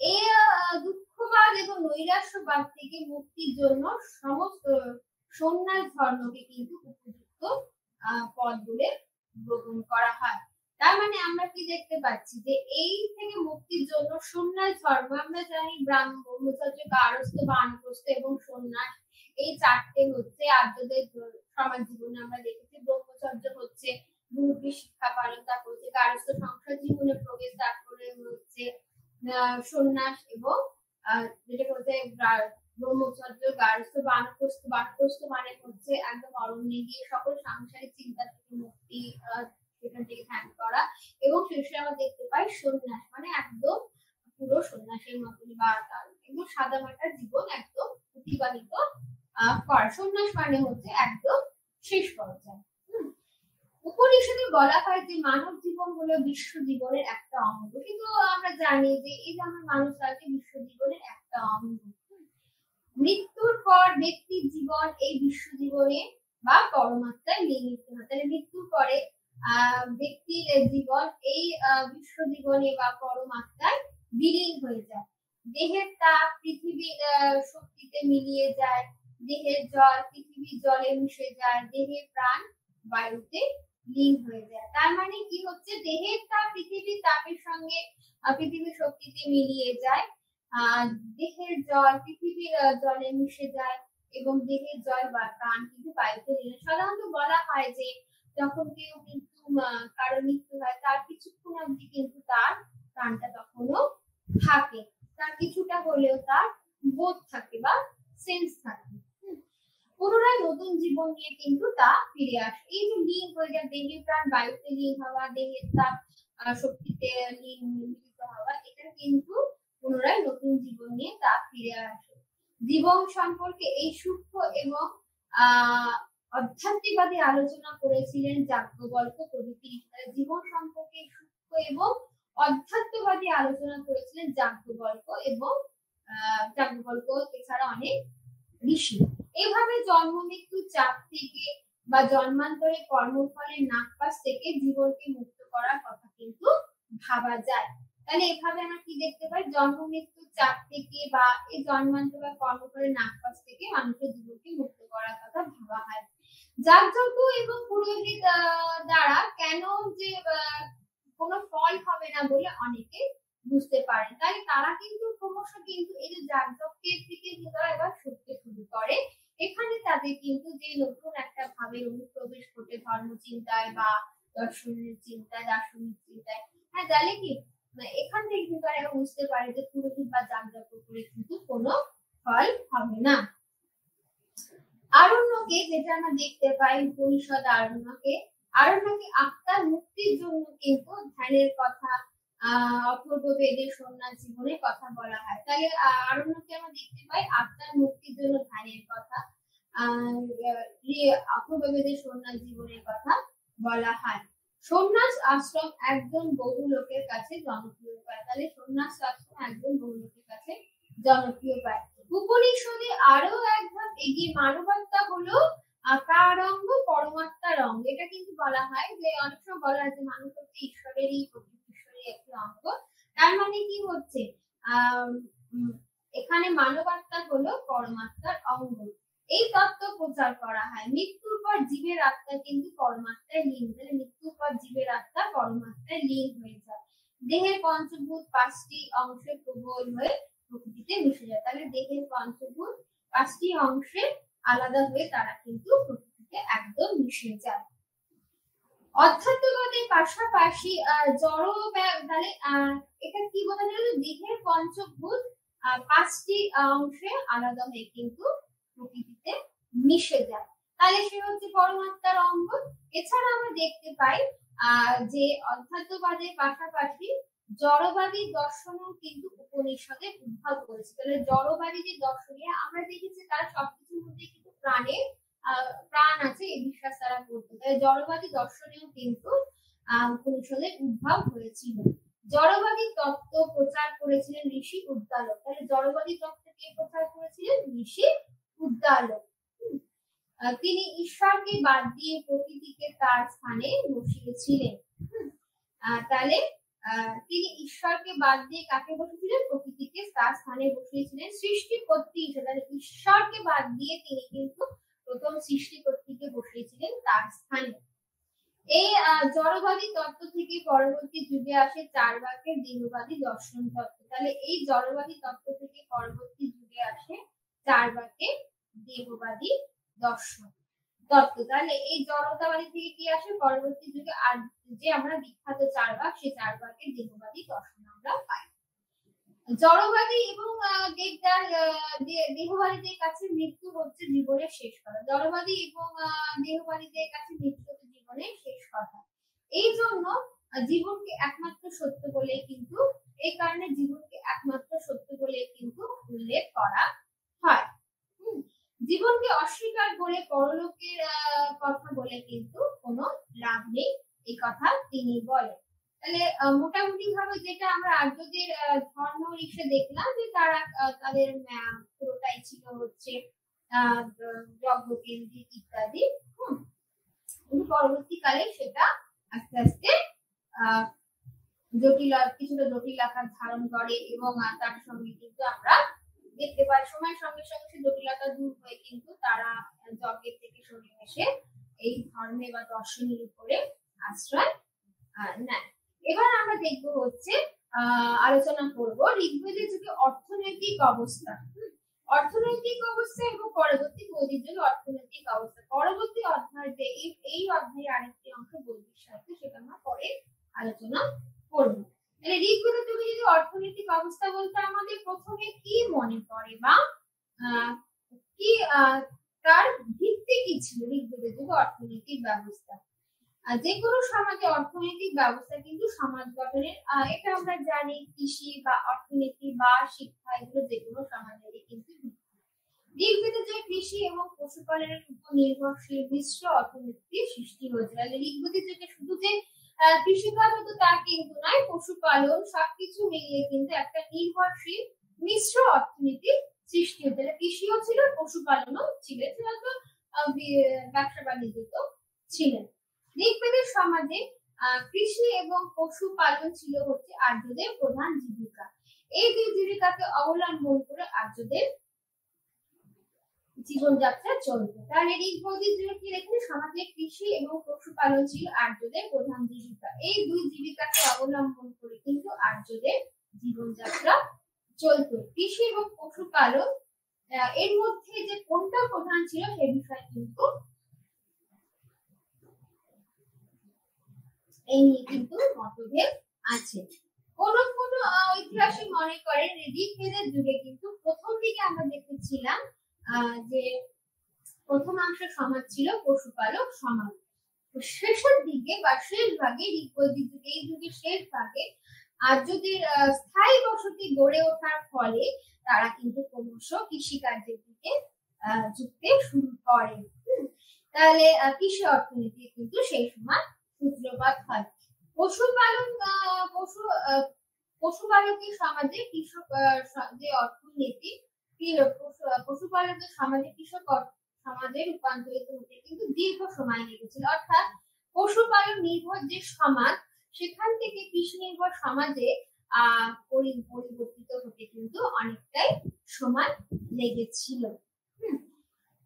এই দুঃখবাদ এবং নৈরাশ্যবাদ থেকে মুক্তির জন্য সমস্ত সন্ন্যাস ধর্মকে কিন্তু উপযুক্ত পদ বলে গ্রহণ করা হয়। তার মানে আমরা কি দেখতে পাচ্ছি যে এই থেকে মুক্তির জন্য সন্ন্যাস ধর্ম, আমরা জানি ব্রাহ্মণ, ব্রহ্মচর্য, গার্হস্থ্য, বানপ্রস্থ এবং সন্ন্যাস, এই চারটে হচ্ছে আর্যদের সমাজ জীবনে আমরা দেখেছি। ব্রহ্মচর্য হচ্ছে মুরব্বী শিক্ষা পালন, তারপর হচ্ছে গার্হস্থ্য সংসার জীবনে প্রবেশ, তারপরে হচ্ছে সন্ন্যাস, এবং যেটা হচ্ছে ব্রহ্মচর্য, গার্হস্থ্য, বানপ্রস্থ মানে হচ্ছে একদম অরণ্যে গিয়ে সকল সাংসারিক চিন্তা থেকে মুক্তি, সেখান থেকে ধ্যান করা, এবং শেষে আমরা দেখতে পাই সন্ন্যাস মানে একদম পুরো সন্ন্যাসের মতন বা একদম সাদামাটা জীবন একদম অতিবাহিত করা। সন্ন্যাস মানে হচ্ছে একদম শেষ পর্যায়ে। উপনিষদে বলা হয় যে মানব জীবন হলো বিশ্ব জীবনের একটা অঙ্গ, কিন্তু আমরা জানি যে এই যে আমরা মানুষ আছে বিশ্ব জীবনের একটা অঙ্গ। মৃত্যুর পর ব্যক্তির জীবন এই বিশ্ব জীবনে বা পরমাত্মায় মিলিত হয়। তাহলে মৃত্যুর পরে ব্যক্তির জীবন এই বিশ্ব জীবনে বা পরমাত্মায় বিলীন হয়ে যায়। দেহের তাপ পৃথিবীর শক্তিতে মিলিয়ে যায়, দেহের জল পৃথিবীর জলে মিশে যায়, দেহের প্রাণ বায়ুতে লীন হয়ে যায়। তার মানে কি হচ্ছে, দেহের তাপ পৃথিবীর তাপের সঙ্গে পৃথিবীর শক্তিতে মিলিয়ে যায়। দেহের জল পৃথিবীর জলে মিশে যায় এবং দেহের জল বা প্রাণ কিন্তু বায়ুতে লীন। সাধারণত বলা হয় যে যখন কেউ কিন্তু কারো মৃত্যু হয় তার কিছুক্ষণ অবধি কিন্তু তার প্রাণটা তখনও থাকে, তার কিছুটা হলেও তার বোধ থাকে বা সেন্স থাকে। পুনরায় নতুন জীবন নিয়ে কিন্তু তা ফিরে আসে। এই যে লীন হয়ে যায়, দেহের প্রাণ বায়ুতে লীন হওয়া, দেহের তাপ শক্তিতে লীন মিলিত হওয়া, এটা কিন্তু পুনরায় নতুন জীবন নিয়ে তা ফিরে আসে। জীবন সম্পর্কে এই সূক্ষ্ম এবং আধ্যাত্মিকবাদী আলোচনা করেছিলেন যাজ্ঞবল্ক্য প্রভৃতি। জীবন সম্পর্কে সূক্ষ্ম এবং অধ্যাত্মবাদী আলোচনা করেছিলেন যাজ্ঞবল্ক্য এবং যাজ্ঞবল্ক্য এছাড়া অনেক ঋষি। এভাবে জন্ম মৃত্যু চাপ থেকে বা জন্মান্তরে কর্মফলের নাকপাশ থেকে জীবনকে মুক্ত করার কথা কিন্তু ভাবা যায়। তাহলে এভাবে আমরা কি দেখতে পাই, জন্ম মৃত্যু চাপ থেকে বা এই জন্মান্তর বা কর্মফলের নাকপাশ থেকে মানুষের জীবনকে মুক্ত করার কথা ভাবা হয়। যাগযজ্ঞ এবং পুরোহিত দ্বারা কেন যে কোনো ফল হবে না বলে অনেকে বুঝতে পারেন, তাই তারা কিন্তু ক্রমশ কিন্তু এই যে যাগযজ্ঞের থেকে তারা এবার সরতে শুরু করে। এখানে তাদের কিন্তু যে নতুন একটা ভাবের অনুপ্রবেশ ঘটে ধর্ম চিন্তায় বা দর্শনের চিন্তায়, দার্শনিক চিন্তায়। হ্যাঁ, তাহলে কি এখান থেকে কিন্তু তারা বুঝতে পারে যে পুরোহিত বা যাগযজ্ঞ করে কিন্তু কোনো ফল হবে না। আরণ্যকে যেটা আমরা দেখতে পাই, উপনিষদ আরণ্যকে আত্মার মুক্তির জন্য কিন্তু ধ্যানের কথা, অথর্ব বেদের সন্ন্যাস জীবনের কথা বলা হয়। তাহলে আরণ্যকে আমরা দেখতে পাই আত্মার মুক্তির জন্য ধ্যানের কথা, অথর্ব বেদের সন্ন্যাস জীবনের কথা বলা হয়। সন্ন্যাস আশ্রম একজন বহু লোকের কাছে জনপ্রিয় পায়। তাহলে সন্ন্যাস আশ্রম একজন বহু লোকের কাছে জনপ্রিয় পায়। উপনিষদে আরো এক ধাপ এগিয়ে মানবাত্মা হলো কার অঙ্গ, পরমাত্মার অঙ্গ। এটা কিন্তু বলা হয় যে অনেক সময় বলা হয় যে মানুষ হচ্ছে ঈশ্বরেরই একটি অঙ্গ। তার মানে কি হচ্ছে, এখানে মানবাত্মা হলো পরমাত্মার অঙ্গ। এই তত্ত্ব প্রচার করা হয়। মৃত্যুর পর জীবের আত্মা কিন্তু পরমাত্মায় লীন। তাহলে মৃত্যুর পর জীবের আত্মা পরমাত্মায় লীন হয়ে যায়। দেহের পঞ্চভূত 5টি অংশে প্রবল হয়ে প্রকৃতিতে মিশে যায়। তাহলে দেহের পঞ্চভূত 5টি অংশে আলাদা হয়ে তারা কিন্তু প্রকৃতিতে একদম মিশে যায়। অধ্যাত্মবাদের পাশাপাশি জড়, তাহলে এটা কি বোঝানো হলো, দেহের পঞ্চভূত 5টি অংশে আলাদা হয়ে কিন্তু প্রকৃতিতে মিশে যায়। তাহলে সে হচ্ছে পরমাত্মার অঙ্গ। এছাড়া আমরা দেখতে পাই যে অধ্যাত্মবাদের পাশাপাশি জড়বাদী দর্শনও কিন্তু উপনিষদে উদ্ভব করেছে। তাহলে জড়বাদী যে দর্শনীয় আমরা দেখেছি তারা সবকিছুর মধ্যে কিন্তু প্রাণ আছে এই বিশ্বাস তারা করতো। তাহলে জড়বাদী দর্শনেও কিন্তু উপনিষদের উদ্ভব হয়েছিল। জড়বাদী তত্ত্ব প্রচার করেছিলেন ঋষি উদ্দালক। তাহলে জড়বাদী তত্ত্ব কে প্রচার করেছিলেন? ঋষি উদ্দালক। তিনি ঈশ্বরকে বাদ দিয়ে প্রকৃতিকে তার স্থানে বসিয়েছিলেন। তাহলে তিনি ঈশ্বরকে বাদ দিয়ে কাকে বসিয়েছিলেন? প্রকৃতিকে তার স্থানে বসিয়েছিলেন। সৃষ্টিকর্ত্রী হিসেবে ঈশ্বরকে বাদ দিয়ে তিনি কিন্তু প্রথম সৃষ্টিকর্ত্রীকে বসিয়েছিলেন তার স্থানে। এই জড়বাদী তত্ত্ব থেকে পরবর্তী যুগে আসে চার্বাকের দেহবাদী দর্শন তত্ত্ব। তাহলে এই জড়বাদী তত্ত্ব থেকে পরবর্তী যুগে আসে চার্বাকের দেহবাদী দর্শন তত্ত্ব। তাহলে এই জড়তাবাদী থেকে কি আসে পরবর্তী যুগে? আর যে আমরা বিখ্যাত চার্বাক, সেই চার্বাকের দেহবাদী দর্শন আমরা পাই। জড়বাদী এবং দেহবাদীদের কাছে মৃত্যু হচ্ছে জীবনের শেষ কথা। জড়বাদী এবং দেহবাদীদের কাছে মৃত্যু হচ্ছে জীবনের শেষ কথা। এই জন্য জীবনকে একমাত্র সত্য বলে কিন্তু, এই কারণে জীবনকে একমাত্র সত্য বলে কিন্তু উল্লেখ করা হয়। জীবনকে অস্বীকার করে পরলোকের কথা বলে কিন্তু কোনো লাভ নেই, এই কথা তিনি বলেন। তাহলে মোটামুটি ভাবে যেটা আমরা আর্যদের ধর্ম হিসেবে দেখলাম যে তারা তাদের পুরোটাই ছিল হচ্ছে যজ্ঞকেন্দ্রিক ইত্যাদি। কিন্তু পরবর্তীকালে সেটা আস্তে আস্তে কিছুটা জটিল আকার ধারণ করে এবং তার সঙ্গে কিন্তু আমরা দেখতে পাই সময়ের সঙ্গে সঙ্গে জটিলতা দূর হয়ে কিন্তু তারা যজ্ঞের থেকে সরে এসে এই ধর্মে বা দর্শনের উপরে আশ্রয় নেয়। এবার আমরা দেখবো হচ্ছে আলোচনা করব ঋগ্বেদের যুগে অর্থনৈতিক অবস্থা। অর্থনৈতিক অবস্থা এবং পরবর্তী বৈদিক যুগে অর্থনৈতিক অবস্থা। পরবর্তী অধ্যায়ে এই অধ্যায়ের আরেকটি অংশ বৈদিক সাহিত্য, সেটা আমরা পরে আলোচনা করব। তাহলে ঋগ্বেদের যুগে যদি অর্থনৈতিক অবস্থা বলতে আমাদের প্রথমে কি মনে পড়ে বা কি তার ভিত্তি কি ছিল ঋগ্বেদের যুগে অর্থনৈতিক ব্যবস্থা? যে কোনো সমাজে অর্থনৈতিক ব্যবস্থা কিন্তু সমাজ গঠনের, এটা আমরা জানি, কৃষি বা অর্থনীতি বা শিক্ষা, এগুলো যে কোনো সমাজেরই কিন্তু ঋগ্বেদে যে কৃষি এবং পশুপালনের উপর নির্ভরশীল মিশ্র অর্থনীতির সৃষ্টি হয়েছিল। ঋগ্বেদের যুগে শুধু যে কৃষিকাজ হতো তা কিন্তু নয়, পশুপালন সবকিছু মিলিয়ে কিন্তু একটা নির্ভরশীল মিশ্র অর্থনীতির সৃষ্টি হয়েছিল। কৃষিও ছিল, পশুপালনও ছিল, ব্যবসা বাণিজ্য তো ছিলেন। ঋগ্বেদের সমাজে কৃষি এবং পশুপালন ছিল হচ্ছে আর্যদের প্রধান জীবিকা। এই দুই জীবিকাকে অবলম্বন করে আর্যদের জীবনযাত্রা চলতো। তাহলে ঋগ্বেদের যুগে কি লেখা? সমাজে কৃষি এবং পশুপালন ছিল আর্যদের প্রধান জীবিকা। এই দুই জীবিকাকে অবলম্বন করে কিন্তু আর্যদের জীবনযাত্রা চলতো। কৃষি এবং পশুপালন এর মধ্যে যে কোনটা প্রধান ছিল সে বিষয়ে কিন্তু এই নিয়ে কিন্তু মতভেদ আছে। কোন কোন ঐতিহাসিক মনে করেন ঋগ্বেদের যুগে কিন্তু প্রথম দিকে আমরা দেখেছিলাম যে প্রথমাংশ সমাজ ছিল পশুপালক সমাজ। শেষের দিকে বা শেষ ভাগে ঋগ্বেদের যুগে, এই যুগের শেষ ভাগে আর্যদের স্থায়ী বসতি গড়ে ওঠার ফলে তারা কিন্তু ক্রমশ কৃষিকার্যের দিকে ঝুঁকতে শুরু করে। তাহলে কৃষি অর্থনীতি কিন্তু সেই সময় সূত্রপাত হয়। পশুপালকের সমাজে কৃষক যে অর্থনীতি, পশুপালকের সমাজে কৃষক সমাজে রূপান্তরিত হতে কিন্তু দীর্ঘ সময় লেগেছিল। অর্থাৎ পশুপালন নির্ভর যে সমাজ, সেখান থেকে কৃষি নির্ভর সমাজে পরিবর্তিত হতে কিন্তু অনেকটাই সময় লেগেছিল।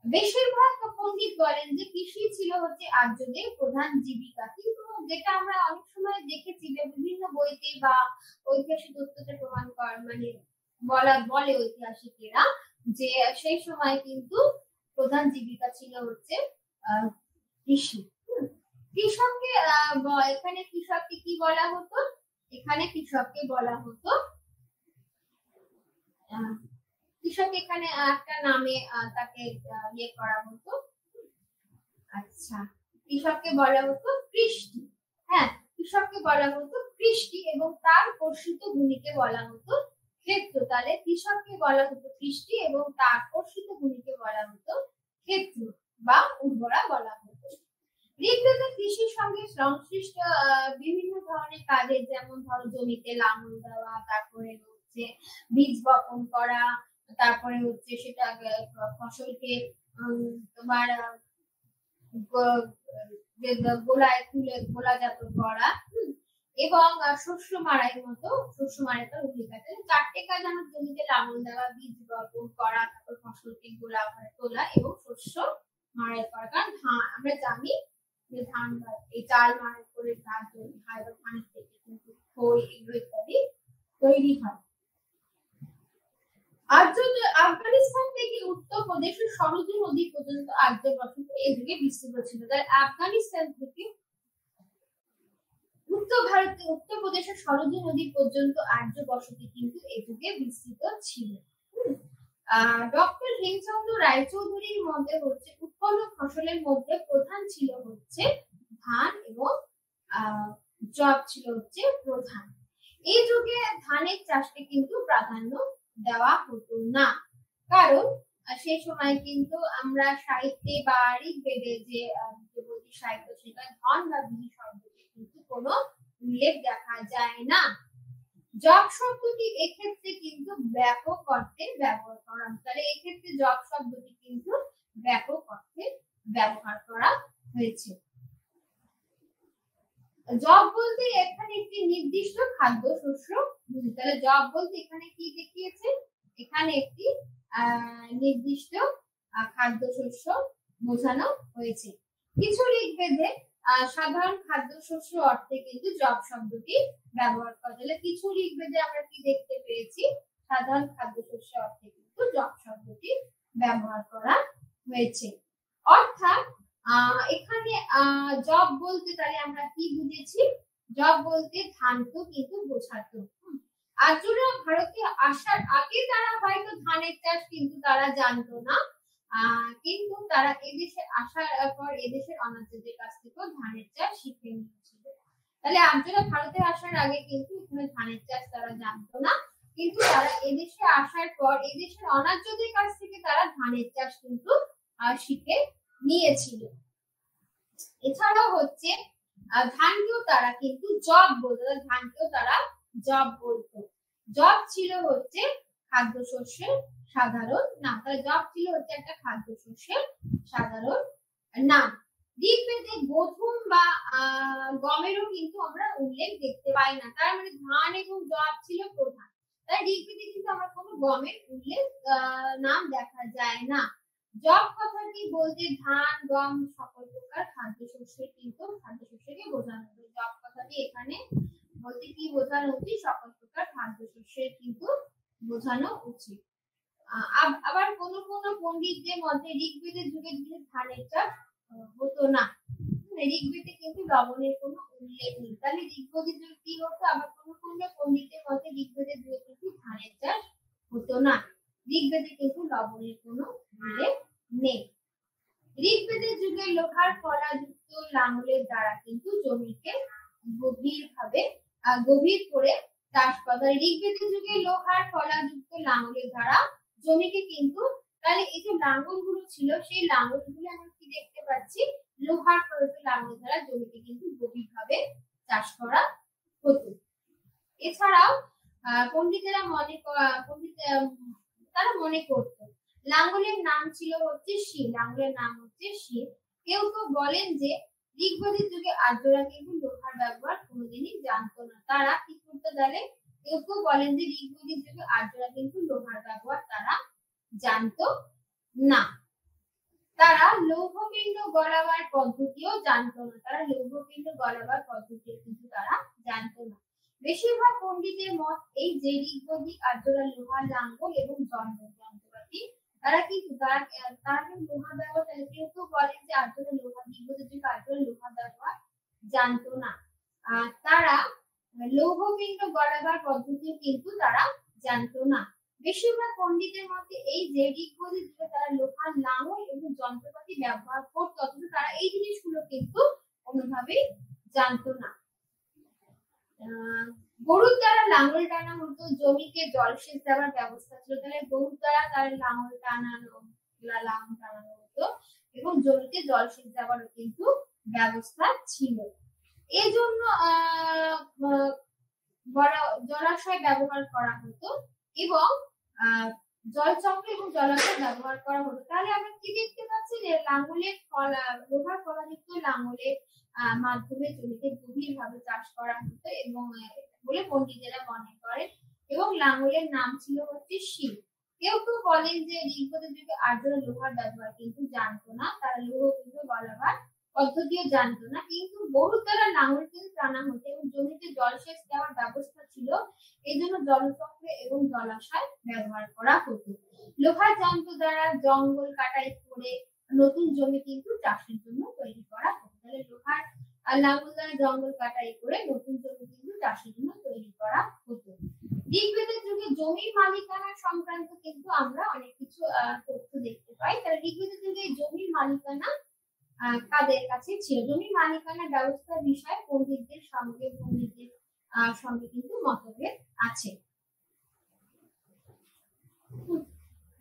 বেশিরভাগ পণ্ডিত বলেন যে কৃষি ছিল হচ্ছে আর্যদের প্রধান জীবিকা, কিন্তু যেটা আমরা অনেক সময় দেখেছি যে বিভিন্ন বইতে বা ঐতিহাসিক তথ্যতে প্রমাণ বলে ঐতিহাসিকেরা যে সেই সময় কিন্তু প্রধান জীবিকা ছিল হচ্ছে কৃষি। কৃষককে এখানে কৃষককে কি বলা হতো? এখানে কৃষককে বলা হতো কৃষক, এখানে একটা নামে তাকে ইয়ে করা হতো। আচ্ছা, কৃষককে বলা হতো কৃষ্টি। হ্যাঁ, কৃষককে বলা হতো কৃষ্টি এবং তার পোষিত ভূমিকে বলা হতো ক্ষেত্র। তাহলে কৃষককে বলা হতো কৃষ্টি এবং তার পোষিত ভূমিকে বলা হতো ক্ষেত্র বা উর্বরা বলা হতো। ঋগ্বেদে কৃষির সঙ্গে সংশ্লিষ্ট বিভিন্ন ধরনের কাজে, যেমন ধরো জমিতে লাঙল দেওয়া, তারপরে হচ্ছে বীজ বপন করা, তারপরে হচ্ছে সেটা ফসলকে তোমার গোলায় তুলে গোলাজাত করা এবং শস্য মাড়াই মতো শস্য মাড়াইটা উল্লেখ আছে। চারটে কাজ আমার জমিতে লাঙল দেওয়া, বীজ বপন করা, তারপর ফসলকে গোলা ঘরে তোলা এবং শস্য মাড়াই করা। কারণ আমরা জানি যে ধান এই চাল মাড়াই করে ধান তৈরি হয় বা ধান থেকে কিন্তু খই এগুলো ইত্যাদি তৈরি হয়। আফগানিস্তান থেকে উত্তর প্রদেশের সরজু নদী পর্যন্ত আর্য বসতি এই যুগে বিস্তৃত ছিল। তাই আফগানিস্তান থেকে উত্তর প্রদেশের সরজু নদী পর্যন্ত আর্য বসতি কিন্তু এই যুগে বিস্তৃত ছিল। ডক্টর হেমচন্দ্র রায়চৌধুরীর মতে হচ্ছে উৎপন্ন ফসলের মধ্যে প্রধান ছিল হচ্ছে ধান এবং জব ছিল হচ্ছে প্রধান। এই যুগে ধানের চাষকে কিন্তু প্রাধান্য দেওয়া হতো না, কারণ সেই সময় কিন্তু আমরা সাহিত্যে বা ঋগ্বেদে যে বৈদিক সাহিত্য, সেটা ধন বা বিধি শব্দকে কিন্তু কোনো উল্লেখ দেখা যায় না। জব শব্দটি এক্ষেত্রে কিন্তু ব্যাপক অর্থে ব্যবহার করা হয়। তাহলে এক্ষেত্রে জব শব্দটি কিন্তু ব্যাপক অর্থে ব্যবহার করা হয়েছে। জব বলতে এখানে একটি নির্দিষ্ট খাদ্য শস্য বুঝি। তাহলে জব বলতে এখানে কি দেখিয়েছে? এখানে একটি নির্দিষ্ট খাদ্য শস্য বোঝানো হয়েছে। কিছু ঋগ্বেদে সাধারণ খাদ্যশস্য অর্থে কিন্তু জব শব্দটি ব্যবহার করা যায়। কিছু ঋগ্বেদে আমরা কি দেখতে পেয়েছি, সাধারণ খাদ্যশস্য অর্থে কিন্তু জব শব্দটি ব্যবহার করা হয়েছে। অর্থাৎ এখানে জব বলতে তাহলে আমরা কি বুঝেছি, জব বলতে ধানকে কিন্তু বোঝাতো। আর্যরা ভারতে আসার আগে তারা হয়তো ধানের চাষ কিন্তু তারা জানতো না, কিন্তু তারা এদেশে আসার পর এদেশের অনার্যদের কাছ থেকে ধানের চাষ শিখে নিয়েছিল। তাহলে আর্যরা ভারতে আসার আগে কিন্তু এখানে ধানের চাষ তারা জানতো না, কিন্তু তারা এদেশে আসার পর এদেশের অনার্যদের কাছ থেকে তারা ধানের চাষ কিন্তু শিখে নিয়েছিল। এছাড়াও হচ্ছে ধানকেও তারা কিন্তু জব বলতো, ধানকেও তারা জব বলতো। জব ছিল হচ্ছে খাদ্যশস্যের সাধারণ নাম, তাহলে জব ছিল হচ্ছে একটা খাদ্যশস্যের সাধারণ নাম। ঋগ্বেদে গোধূম বা গমেরও কিন্তু আমরা উল্লেখ দেখতে পাই না, তার মানে ধান এবং জব ছিল প্রধান। তাই ঋগ্বেদে কিন্তু আমরা কোনো গমের উল্লেখ নাম দেখা যায় না। জব কথাটি বলতে ধান, গম সকল প্রকার খাদ্যশস্যের কিন্তু খাদ্যশস্যকে বোঝানো হয়। জব কথাটি এখানে বলতে কি বোঝানো উচিত, সকল প্রকার খাদ্যশস্যের কিন্তু বোঝানো উচিত। আবার কোন কোন পণ্ডিতদের মধ্যে ঋগ্বেদের যুগে ধানের চাষ হতো না, ঋগ্বেদে কিন্তু লবণের কোনো উল্লেখ নেই। তাহলে ঋগ্বেদের যুগে কি হতো, আবার কোন কোন পণ্ডিতের মধ্যে ঋগ্বেদের যুগে কিন্তু ধানের চাষ হতো না, ঋগ্বেদে কিন্তু লবণের কোনো উল্লেখ নেই। ঋগ্বেদের যুগে লোহার ফলাযুক্ত লাঙলের দ্বারা কিন্তু জমিকে গভীর করে চাষ করা। ঋগ্বেদের যুগে লোহার ফলাযুক্ত লাঙলের দ্বারা জমিকে কিন্তু, তাহলে এই যে লাঙলগুলো ছিল সেই লাঙলগুলো আমরা কি দেখতে পাচ্ছি, লোহার ফলাযুক্ত লাঙলের দ্বারা জমিকে কিন্তু গভীরভাবে চাষ করা হতো। এছাড়াও পণ্ডিতেরা তারা মনে করত লাঙ্গলের নাম ছিল হচ্ছে শির, লাঙ্গলের নাম হচ্ছে শির। কেউ কেউ বলেন যে ঋগ্বেদের যুগে আর্যরা কিন্তু লোহার ব্যবহার কোনোদিনই জানতো না, তারা কি করতে জানে, কেউ কেউ বলেন যে ঋগ্বেদের যুগে আর্যরা কিন্তু লোহার ব্যবহার তারা জানতো না, তারা লৌহপিণ্ড গলাবার পদ্ধতিও জানতো না, তারা লৌহপিণ্ড গলাবার পদ্ধতিও কিন্তু তারা জানতো না। বেশিরভাগ পণ্ডিতের মত এই যে ঋগ্বেদিক আর্যরা লোহার লাঙ্গল এবং যন্ত্রপাতি তারা কিন্তু তারা লোহা ব্যবহার, কেউ কেউ বলেন যে আর্যরা লোহা, ঋগ্বেদের যুগে আর্যরা লোহা ব্যবহার জানতো না, তারা লৌহপিণ্ড গলাবার পদ্ধতিও কিন্তু তারা জানতো না। বেশিরভাগ পণ্ডিতের মতে এই যে ঋগ্বেদের যুগে তারা লোহার লাঙল এবং যন্ত্রপাতি ব্যবহার করত, অথচ তারা এই জিনিসগুলো কিন্তু কোনোভাবেই জানতো না। গরুর দ্বারা লাঙল টানা হতো, জমিকে জলসেচ দেওয়ার ব্যবস্থা ছিল, তাহলে গরুর দ্বারা তার লাঙল টানানো হতো এবং জমিতে জলসেচ দেওয়ারও কিন্তু ব্যবস্থা ছিল। এই জন্য জলাশয় ব্যবহার করা হতো এবং জলচক্র এবং জলাশয় ব্যবহার করা হতো। তাহলে আমরা কি দেখতে পাচ্ছি যে লাঙলের লোহার ফলাযুক্ত লাঙলের মাধ্যমে জমিতে গভীরভাবে চাষ করা হতো এবং বলে পণ্ডিতেরা মনে করেন, এবং লাঙলের নাম ছিল হচ্ছে শির। কেউ কেউ বলেন যে ঋগ্বেদের যুগে আর্যরা লোহার ব্যবহার কিন্তু জানতো না, তারা লৌহপিণ্ড গলাবার পদ্ধতিও জানতো না, কিন্তু গরুর দ্বারা লাঙল কিন্তু টানা হতো এবং জমিতে জলসেচ দেওয়ার ব্যবস্থা ছিল, এই জন্য জলচক্র এবং জলাশয় ব্যবহার করা হতো। লোহার যন্ত্র দ্বারা জঙ্গল কাটাই করে নতুন জমি কিন্তু চাষের জন্য তৈরি করা হতো, তাহলে লোহার লাঙল দ্বারা জঙ্গল কাটাই করে নতুন জমি কিন্তু চাষের জন্য তৈরি করা হতো। ঋগ্বেদের যুগে জমির মালিকানা সংক্রান্ত কিন্তু আমরা অনেক কিছু তথ্য দেখতে পাই। তাহলে ঋগ্বেদের যুগে জমির মালিকানা কাদের কাছে ছিল, জমির মালিকানা ব্যবস্থার বিষয়ে পণ্ডিতদের সঙ্গে কিন্তু মতভেদ আছে।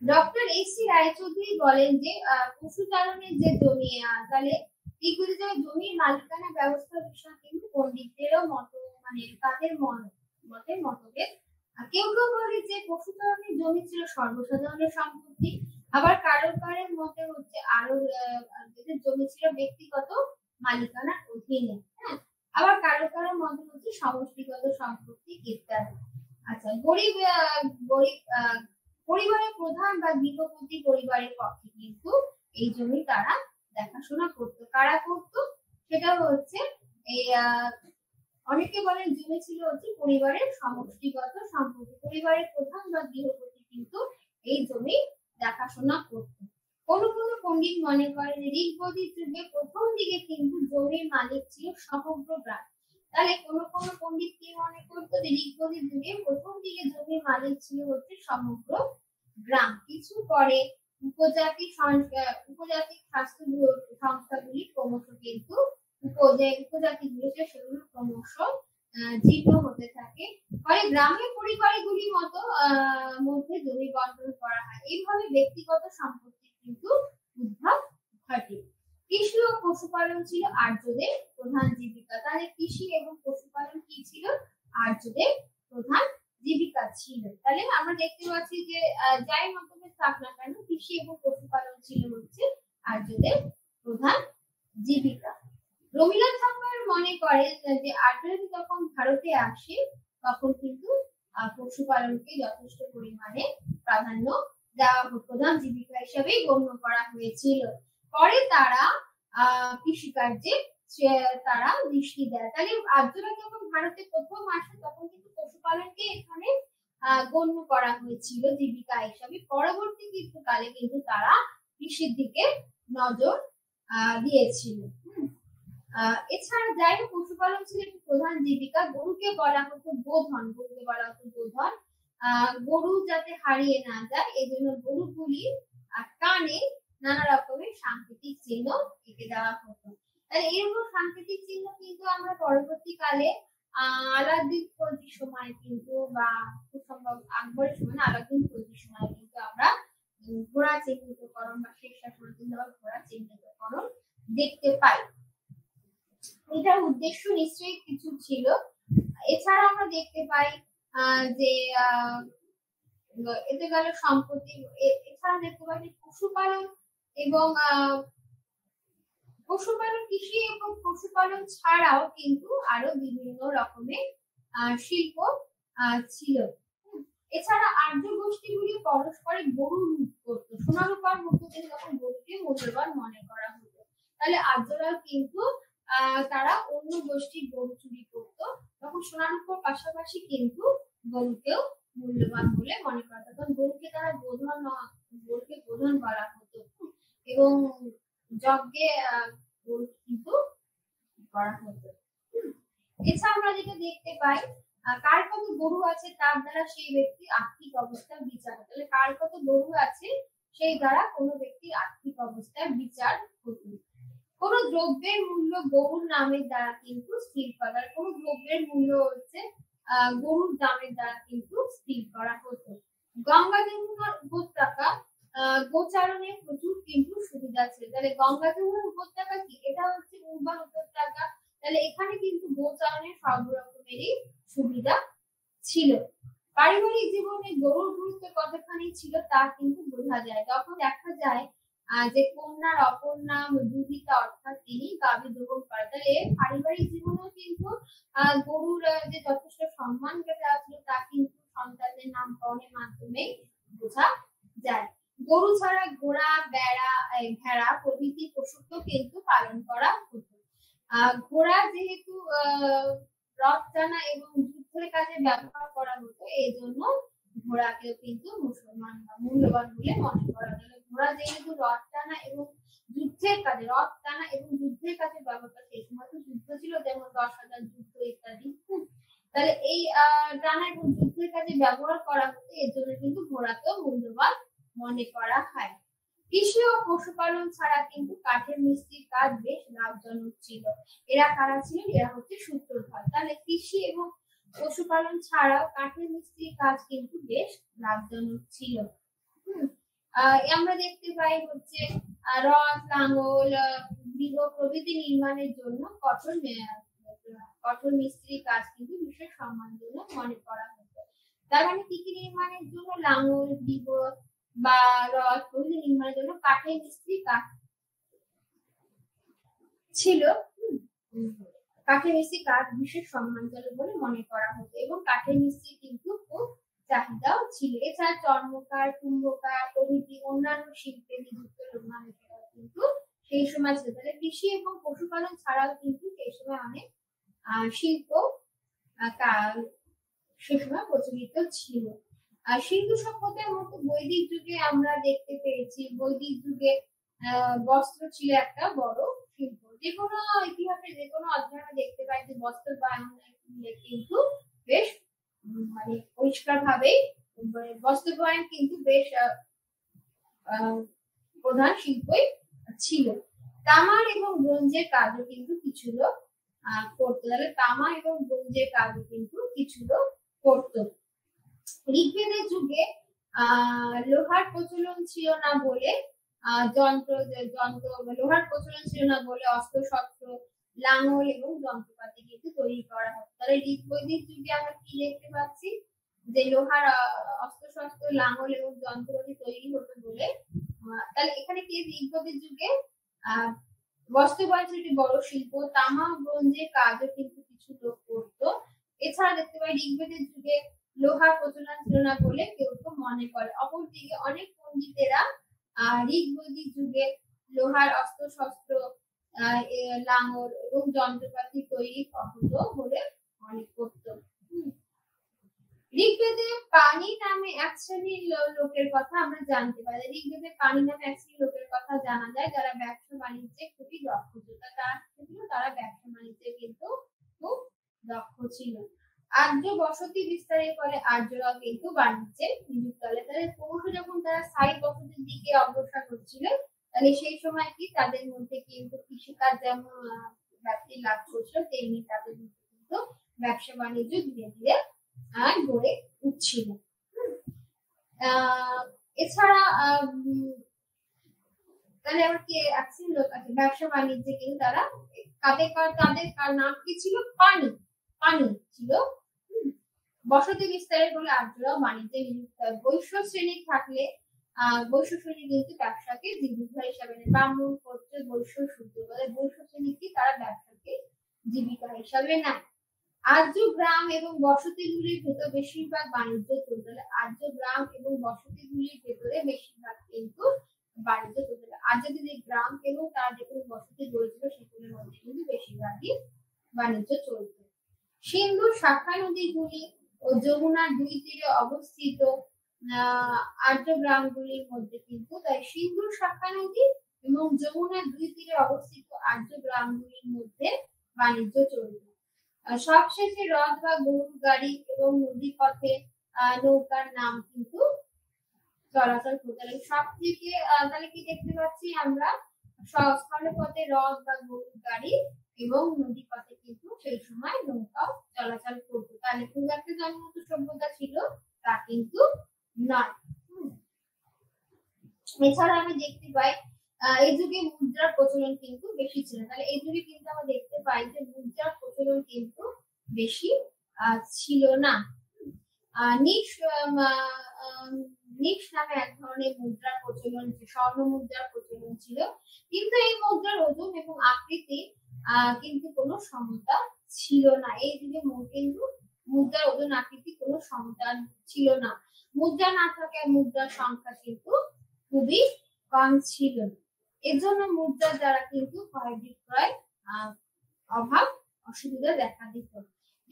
Doctor SC. রায়চৌধুরী বলেন যে পশুচারণের যে জমি, তাহলে ঋগ্বেদের যুগে জমির মালিকানা ব্যবস্থার বিষয়ে কিন্তু পণ্ডিতদেরও তাদের মতে মতভেদ। কেউ কেউ বলে যে পশুচারণের জমি ছিল সর্বসাধারণের সম্পত্তি, আবার কারোর মতে হচ্ছে আরো জমি ছিল ব্যক্তিগত মালিকানার অধীনে, হ্যাঁ, আবার কারোর মতে হচ্ছে সমষ্টিগত সম্পত্তি ইত্যাদি। আচ্ছা, গরিব পরিবারের প্রধান বা গৃহপতি পরিবারের পক্ষে কিন্তু এই জমি তারা দেখাশোনা করতো। কারা করতো? সেটা হচ্ছে এই অনেকে বলেন জমি ছিল হচ্ছে পরিবারের সমষ্টিগত সম্পত্তি। পরিবারের প্রধান বা গৃহপতি কিন্তু এই জমি দেখাশোনা করত। কোন কোন পণ্ডিত মনে করেন ঋগ্বেদিক যুগে প্রথম দিকে কিন্তু জমির মালিক ছিল সমগ্র গ্রাম। তাহলে কোন কোন পণ্ডিত কি মনে করতো যে ঋগ্বেদিক যুগে প্রথম দিকে জমির মালিক ছিল হচ্ছে সমগ্র গ্রাম। কিছু পরে উপজাতিক সংস্থাগুলি ক্রমশ কিন্তু উপজাতিগুলিকে সেগুলো ক্রমশ জীর্ণ হতে থাকে। ফলে গ্রামের পরিবারগুলির মধ্যে জমি বন্টন করা হয়। এইভাবে ব্যক্তিগত সম্পত্তি কিন্তু উদ্ভব ঘটে। কৃষি ও পশুপালন ছিল আর্যদের প্রধান জীবিকা। তাহলে কৃষি এবং পশুপালন কি ছিল? আর্যদের প্রধান জীবিকা ছিল। তাহলে আমরা দেখতে পাচ্ছি যে যাই মতভেদ থাক না কেন, কৃষি এবং পশুপালন ছিল হচ্ছে আর্যদের প্রধান জীবিকা। রবীন্দ্রনাথ ঠাকুর মনে করেন যে আর্যরা যখন ভারতে আসে তখন কিন্তু পশুপালনকে যথেষ্ট পরিমাণে প্রাধান্য দেওয়া প্রধান জীবিকা হিসেবে গণ্য করা হয়েছিল। পরে তারা কৃষিকার্যে তারা দৃষ্টি দেয়। তাহলে আর্যরা যখন ভারতে প্রথম আসে তখন কিন্তু পশুপালনকে এখানে গণ্য করা হয়েছিল জীবিকা হিসাবে। পরবর্তী কালে কিন্তু তারা কৃষির দিকে নজর দিয়েছিল। এছাড়া যাই হোক পশুপালন ছিল একটি প্রধান জীবিকা। গরুকে বলা হতো গোধন। গরু যাতে হারিয়ে না যায় এজন্য গরুগুলির কানে নানা রকমের সাংকেতিক চিহ্ন এঁকে দেওয়া হতো। তাহলে এরকম সাংকেতিক চিহ্ন কিন্তু আমরা পরবর্তীকালে আলাউদ্দিন খলজির সময় কিন্তু বা খুব সম্ভব আকবরের সময় আলাউদ্দিন খলজির সময় কিন্তু আমরা ঘোড়া চিহ্নিতকরণ বা শেষ শাসনের জন্য ঘোড়া চিহ্নিতকরণ দেখতে পাই। এটার উদ্দেশ্য নিশ্চয়ই কিছু ছিল। এছাড়া আমরা দেখতে পাই যে এতে গেল সম্পত্তি। এছাড়া দেখতে পাই যে পশুপালন এবং কৃষি এবং পশুপালন ছাড়াও কিন্তু আরো বিভিন্ন রকমের শিল্প ছিল। এছাড়া আর্য গোষ্ঠীগুলি পরস্পরে গরু লুট করতো। সোনারূপার মতো তখন গরুকে মূল্যবান মনে করা হতো। তাহলে আর্যরাও কিন্তু তারা অন্য গোষ্ঠীর গরু চুরি করতো। তখন সোনারূপার পাশাপাশি কিন্তু গরুকেও মূল্যবান বলে মনে করা হতো। তখন গরুকে তারা গোধন বলা হতো এবং যজ্ঞে গরু কিন্তু করা হতো। এছাড়া আমরা যেটা দেখতে পাই কার কত গরু আছে তার দ্বারা সেই ব্যক্তির আর্থিক অবস্থার বিচার হতো। তাহলে কার কত গরু আছে সেই দ্বারা কোনো ব্যক্তির আর্থিক অবস্থার বিচার হতো। কোন দ্রব্যের মূল্য গরুর নামের দ্বারা কিন্তু স্থির করা। কোন দ্রব্যের মূল্য হচ্ছে গরুর দামের দ্বারা কিন্তু স্থির করা হতো। গঙ্গা যমুনার উপত্যকা গোচারণের প্রচুর কিন্তু সুবিধা ছিল। তাহলে গঙ্গা যমুনার উপত্যকা কি? এটা হচ্ছে উর্বর উপত্যকা। তাহলে এখানে কিন্তু গোচারণের সব রকমেরই সুবিধা ছিল। পারিবারিক জীবনে গরুর গুরুত্ব কতখানি ছিল তা কিন্তু বোঝা যায়। তখন দেখা যায় যে কন্যার অপর নাম দুহিতা, অর্থাৎ তিনি গাভী দহন করেন। তাহলে পারিবারিক জীবনেও কিন্তু গরুর যে যথেষ্ট সম্মান দেওয়া ছিল তা কিন্তু সন্তানদের নামকরণের মাধ্যমে বোঝা যায়। গরু ছাড়া ঘোড়া, ভেড়া প্রভৃতি পশুত্ব কিন্তু পালন করা হতো। ঘোড়া যেহেতু রথ টানা এবং যুদ্ধের কাজে ব্যবহার করা হতো এই জন্য ঘোড়াকেও কিন্তু মুসলমান বা মূল্যবান বলে মনে করা হতো। ঘোড়া যেহেতু রথ টানা এবং যুদ্ধের কাজে ব্যবহার করা, সেই সময় তো যুদ্ধ ছিল যেমন 10,000 যুদ্ধ ইত্যাদি। তাহলে এই টানা এবং যুদ্ধের কাজে ব্যবহার করা হতো এর জন্য কিন্তু ঘোড়াকেও মূল্যবান মনে করা হয়। কৃষি ও পশুপালন ছাড়া কিন্তু কাঠের মিস্ত্রির কাজ বেশ লাভজনক ছিল। এরা কারা ছিলেন? এরা হচ্ছে সূত্রধর। তাহলে কৃষি এবং পশুপালন ছাড়াও কাঠের মিস্ত্রির কাজ কিন্তু বেশ লাভজনক ছিল। আমরা দেখতে পাই হচ্ছে রথ, লাঙ্গল, গৃহ প্রভৃতি নির্মাণের জন্য কঠোর মিস্ত্রি কাজ কিন্তু বিশেষ সম্মানজনক মনে করা হতো। তার মানে কি কি নির্মাণের জন্য? লাঙ্গল, গৃহ বা রথ প্রভৃতি নির্মাণের জন্য কাঠের মিস্ত্রি কাজ ছিল। কাঠের মিস্ত্রি কাজ বিশেষ সম্মানজনক বলে মনে করা হতো এবং কাঠের মিস্ত্রি কিন্তু খুব চাহিদাও ছিল। এছাড়া চর্মকার, কুম্ভকার প্রভৃতি অন্যান্য শিল্পে নিযুক্ত মানুষেরা কিন্তু সেই সময় ছিল। তাহলে কৃষি এবং পশুপালন ছাড়াও কিন্তু সেই সময় অনেক শিল্প সে সময় প্রচলিত ছিল। আর সিন্ধু সভ্যতার মতো বৈদিক যুগে আমরা দেখতে পেয়েছি, বৈদিক যুগে বস্ত্র ছিল একটা বড় শিল্প। যে কোনো ইতিহাসে যে কোনো অধ্যয়নে দেখতে পাই যে বস্ত্র বানানো কিন্তু বেশ মানে পরিষ্কার ভাবেই বস্ত্র বানান কিন্তু বেশ প্রধান শিল্পই ছিল। তামার এবং ব্রোঞ্জের কাজও কিন্তু কিছু লোক করতো। তাহলে তামা এবং ব্রোঞ্জের কাজও কিন্তু কিছু লোক করতো। ঋগ্বেদের যুগে লোহার প্রচলন ছিল না বলে লোহার প্রচলন ছিল না বলে অস্ত্র শস্ত্র লাঙ্গল এবং যন্ত্রপাতি কিন্তু তৈরি করা হতো। তাহলে ঋগ্বৈদিক যুগে আমরা কি দেখতে পাচ্ছি যে লোহার অস্ত্র শস্ত্র লাঙ্গল এবং যন্ত্রপাতি তৈরি হতো বলে। তাহলে এখানে কি ঋগ্বৈদিক যুগে বস্ত্র বাণিজ্য একটি বড় শিল্প, তামা ব্রোঞ্জের কাজও কিন্তু কিছু লোক করতো। এছাড়া দেখতে পাই ঋগ্বেদের যুগে লোহার প্রচলন ছিল না বলে কেউ কেউ মনে করে। অপরদিকে অনেক পণ্ডিতেরা ঋগ্বৈদিক যুগে লোহার অস্ত্র শস্ত্র লাঙ্গল এবং যন্ত্রপাতি তৈরি হতো বলে মনে করত। ঋগ্বেদে পানি নামে এক শ্রেণীর লোকের কথা আমরা জানতে পারি। ঋগ্বেদে পানি নামে এক শ্রেণীর লোকের কথা জানা যায় যারা ব্যবসা বাণিজ্যে খুবই দক্ষ ছিল। তারা ব্যবসা বাণিজ্যে কিন্তু খুব দক্ষ ছিল। আর্য বসতি বিস্তারের ফলে আর্যরাও কিন্তু বাণিজ্যে নিযুক্ত হলে। তাহলে ক্রমশ যখন তারা স্থায়ী বসতির দিকে অগ্রসর হচ্ছিল তাহলে সেই সময় কি তাদের মধ্যে কিন্তু কৃষিকাজ যেমন ব্যাপ্তি লাভ করছিল তেমনি তাদের মধ্যে কিন্তু ব্যবসা বাণিজ্য ধীরে ধীরে গড়ে উঠছিল। এছাড়া তাহলে আবার কি লোক আছে ব্যবসা বাণিজ্যে কিন্তু তারা তাদের নাম কি ছিল? পানি ছিল। বসতি বিস্তারের ফলে আর্যরাও বাণিজ্যে নিযুক্ত হয়। বৈশ্য শ্রেণী থাকলে বৈশ্য শ্রেণী কিন্তু ব্যবসাকে জীবিকা হিসাবে নেয়। ব্রাহ্মণ ক্ষত্রিয় বৈশ্য শূদ্র বলে বৈশ্য শ্রেণী কি তারা ব্যবসাকে জীবিকা হিসাবে নেয়। আর্য গ্রাম এবং বসতিগুলির ভেতর বেশিরভাগ বাণিজ্য চলত। আর্য গ্রাম এবং বসতিগুলির ভেতরে বেশিরভাগ কিন্তু বাণিজ্য চলত। আর্যদের যে গ্রাম এবং তার যেগুলো বসতি গড়েছিল সেগুলোর মধ্যে কিন্তু বেশিরভাগই বাণিজ্য চলত। সিন্ধু শাখা নদীগুলি ও যমুনার দুই তীরে অবস্থিত আর্য গ্রামগুলির মধ্যে কিন্তু তাই সিন্ধু শাখা নদী এবং যমুনার দুই তীরে অবস্থিত আর্য গ্রামগুলির মধ্যে বাণিজ্য চলত। সবশেষে রথ বা গরুর গাড়ি এবং নদী পথে নৌকার নাম কিন্তু চলাচল করতে লাগে। সব থেকে তাহলে কি দেখতে পাচ্ছি আমরা স্থলপথে রথ বা গরুর গাড়ি এবং নদী পথে কিন্তু সেই সময় নৌকাও চলাচল করতো। তাহলে খুব একটা জনগত সভ্যতা ছিল তা কিন্তু নয়। এছাড়া আমি দেখতে পাই এই যুগে মুদ্রার প্রচলন কিন্তু বেশি ছিল। তাহলে এই যুগে কিন্তু আমরা দেখতে পাই যে মুদ্রার প্রচলন কিন্তু বেশি ছিল না। নিক্স নামে এক ধরনের মুদ্রার প্রচলন, স্বর্ণ মুদ্রার প্রচলন ছিল, কিন্তু এই মুদ্রার ওজন এবং আকৃতি কিন্তু কোনো সমতা ছিল না। এই যুগে কিন্তু মুদ্রার ওজন আকৃতি কোনো সমতা ছিল না। মুদ্রা না থাকায় মুদ্রার সংখ্যা কিন্তু খুবই কম ছিল। এজন্য মুদ্রার দ্বারা কিন্তু ক্রয় বিক্রয় অভাব অসুবিধা দেখা দিত।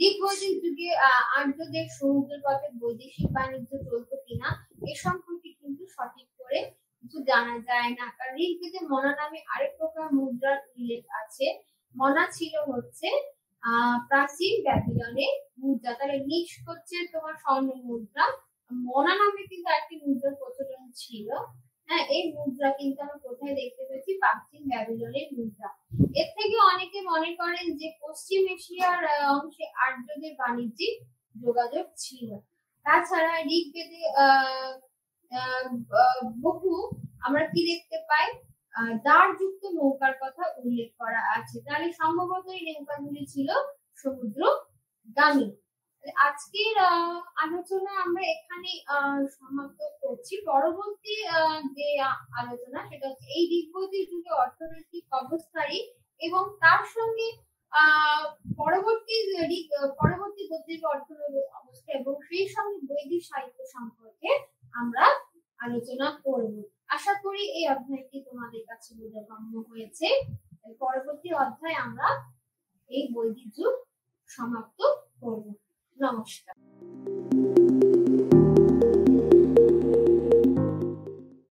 ঋগ্বৈদিক যুগে আর্যদের সমুদ্র পথে বৈদেশিক বাণিজ্য চলত কিনা এ সম্পর্কে কিন্তু সঠিক করে কিছু জানা যায় না। কারণ ঋগ্বেদে মনা নামে আরেক প্রকার মুদ্রার উল্লেখ আছে। মনা ছিল হচ্ছে প্রাচীন ব্যাবিলনের মুদ্রা। তাহলে নিক্স হচ্ছে তোমার স্বর্ণ মুদ্রা, মনা নামে কিন্তু আরেকটি মুদ্রার প্রচলন ছিল। হ্যাঁ, এই মুদ্রা কিন্তু আমরা কোথায় দেখতে পেয়েছি? প্রাচীন ব্যাবিলনের মুদ্রা। এর থেকে অনেকে মনে করেন যে পশ্চিম এশিয়ার অংশে আর্যদের বাণিজ্যিক যোগাযোগ ছিল। তাছাড়া ঋগ্বেদে বহু আমরা কি দেখতে পাই? দাঁড়যুক্ত নৌকার কথা উল্লেখ করা আছে। তাহলে সম্ভবত এই নৌকাগুলি ছিল সমুদ্রগামী। আজকের আলোচনা আমরা এখানে সমাপ্ত করছি। পরবর্তী যে আলোচনা সেটা হচ্ছে এই ঋগ্বৈদিক যুগে অর্থনৈতিক অবস্থারই এবং তার সঙ্গে পরবর্তী বৌদ্ধিক অর্থনৈতিক অবস্থা এবং সেই সঙ্গে বৈদিক সাহিত্য সম্পর্কে আমরা আলোচনা করব। আশা করি এই অধ্যায়টি তোমাদের কাছে বোধগম্য হয়েছে। পরবর্তী অধ্যায় আমরা এই বৈদিক যুগ সমাপ্ত করব। নমস্কার।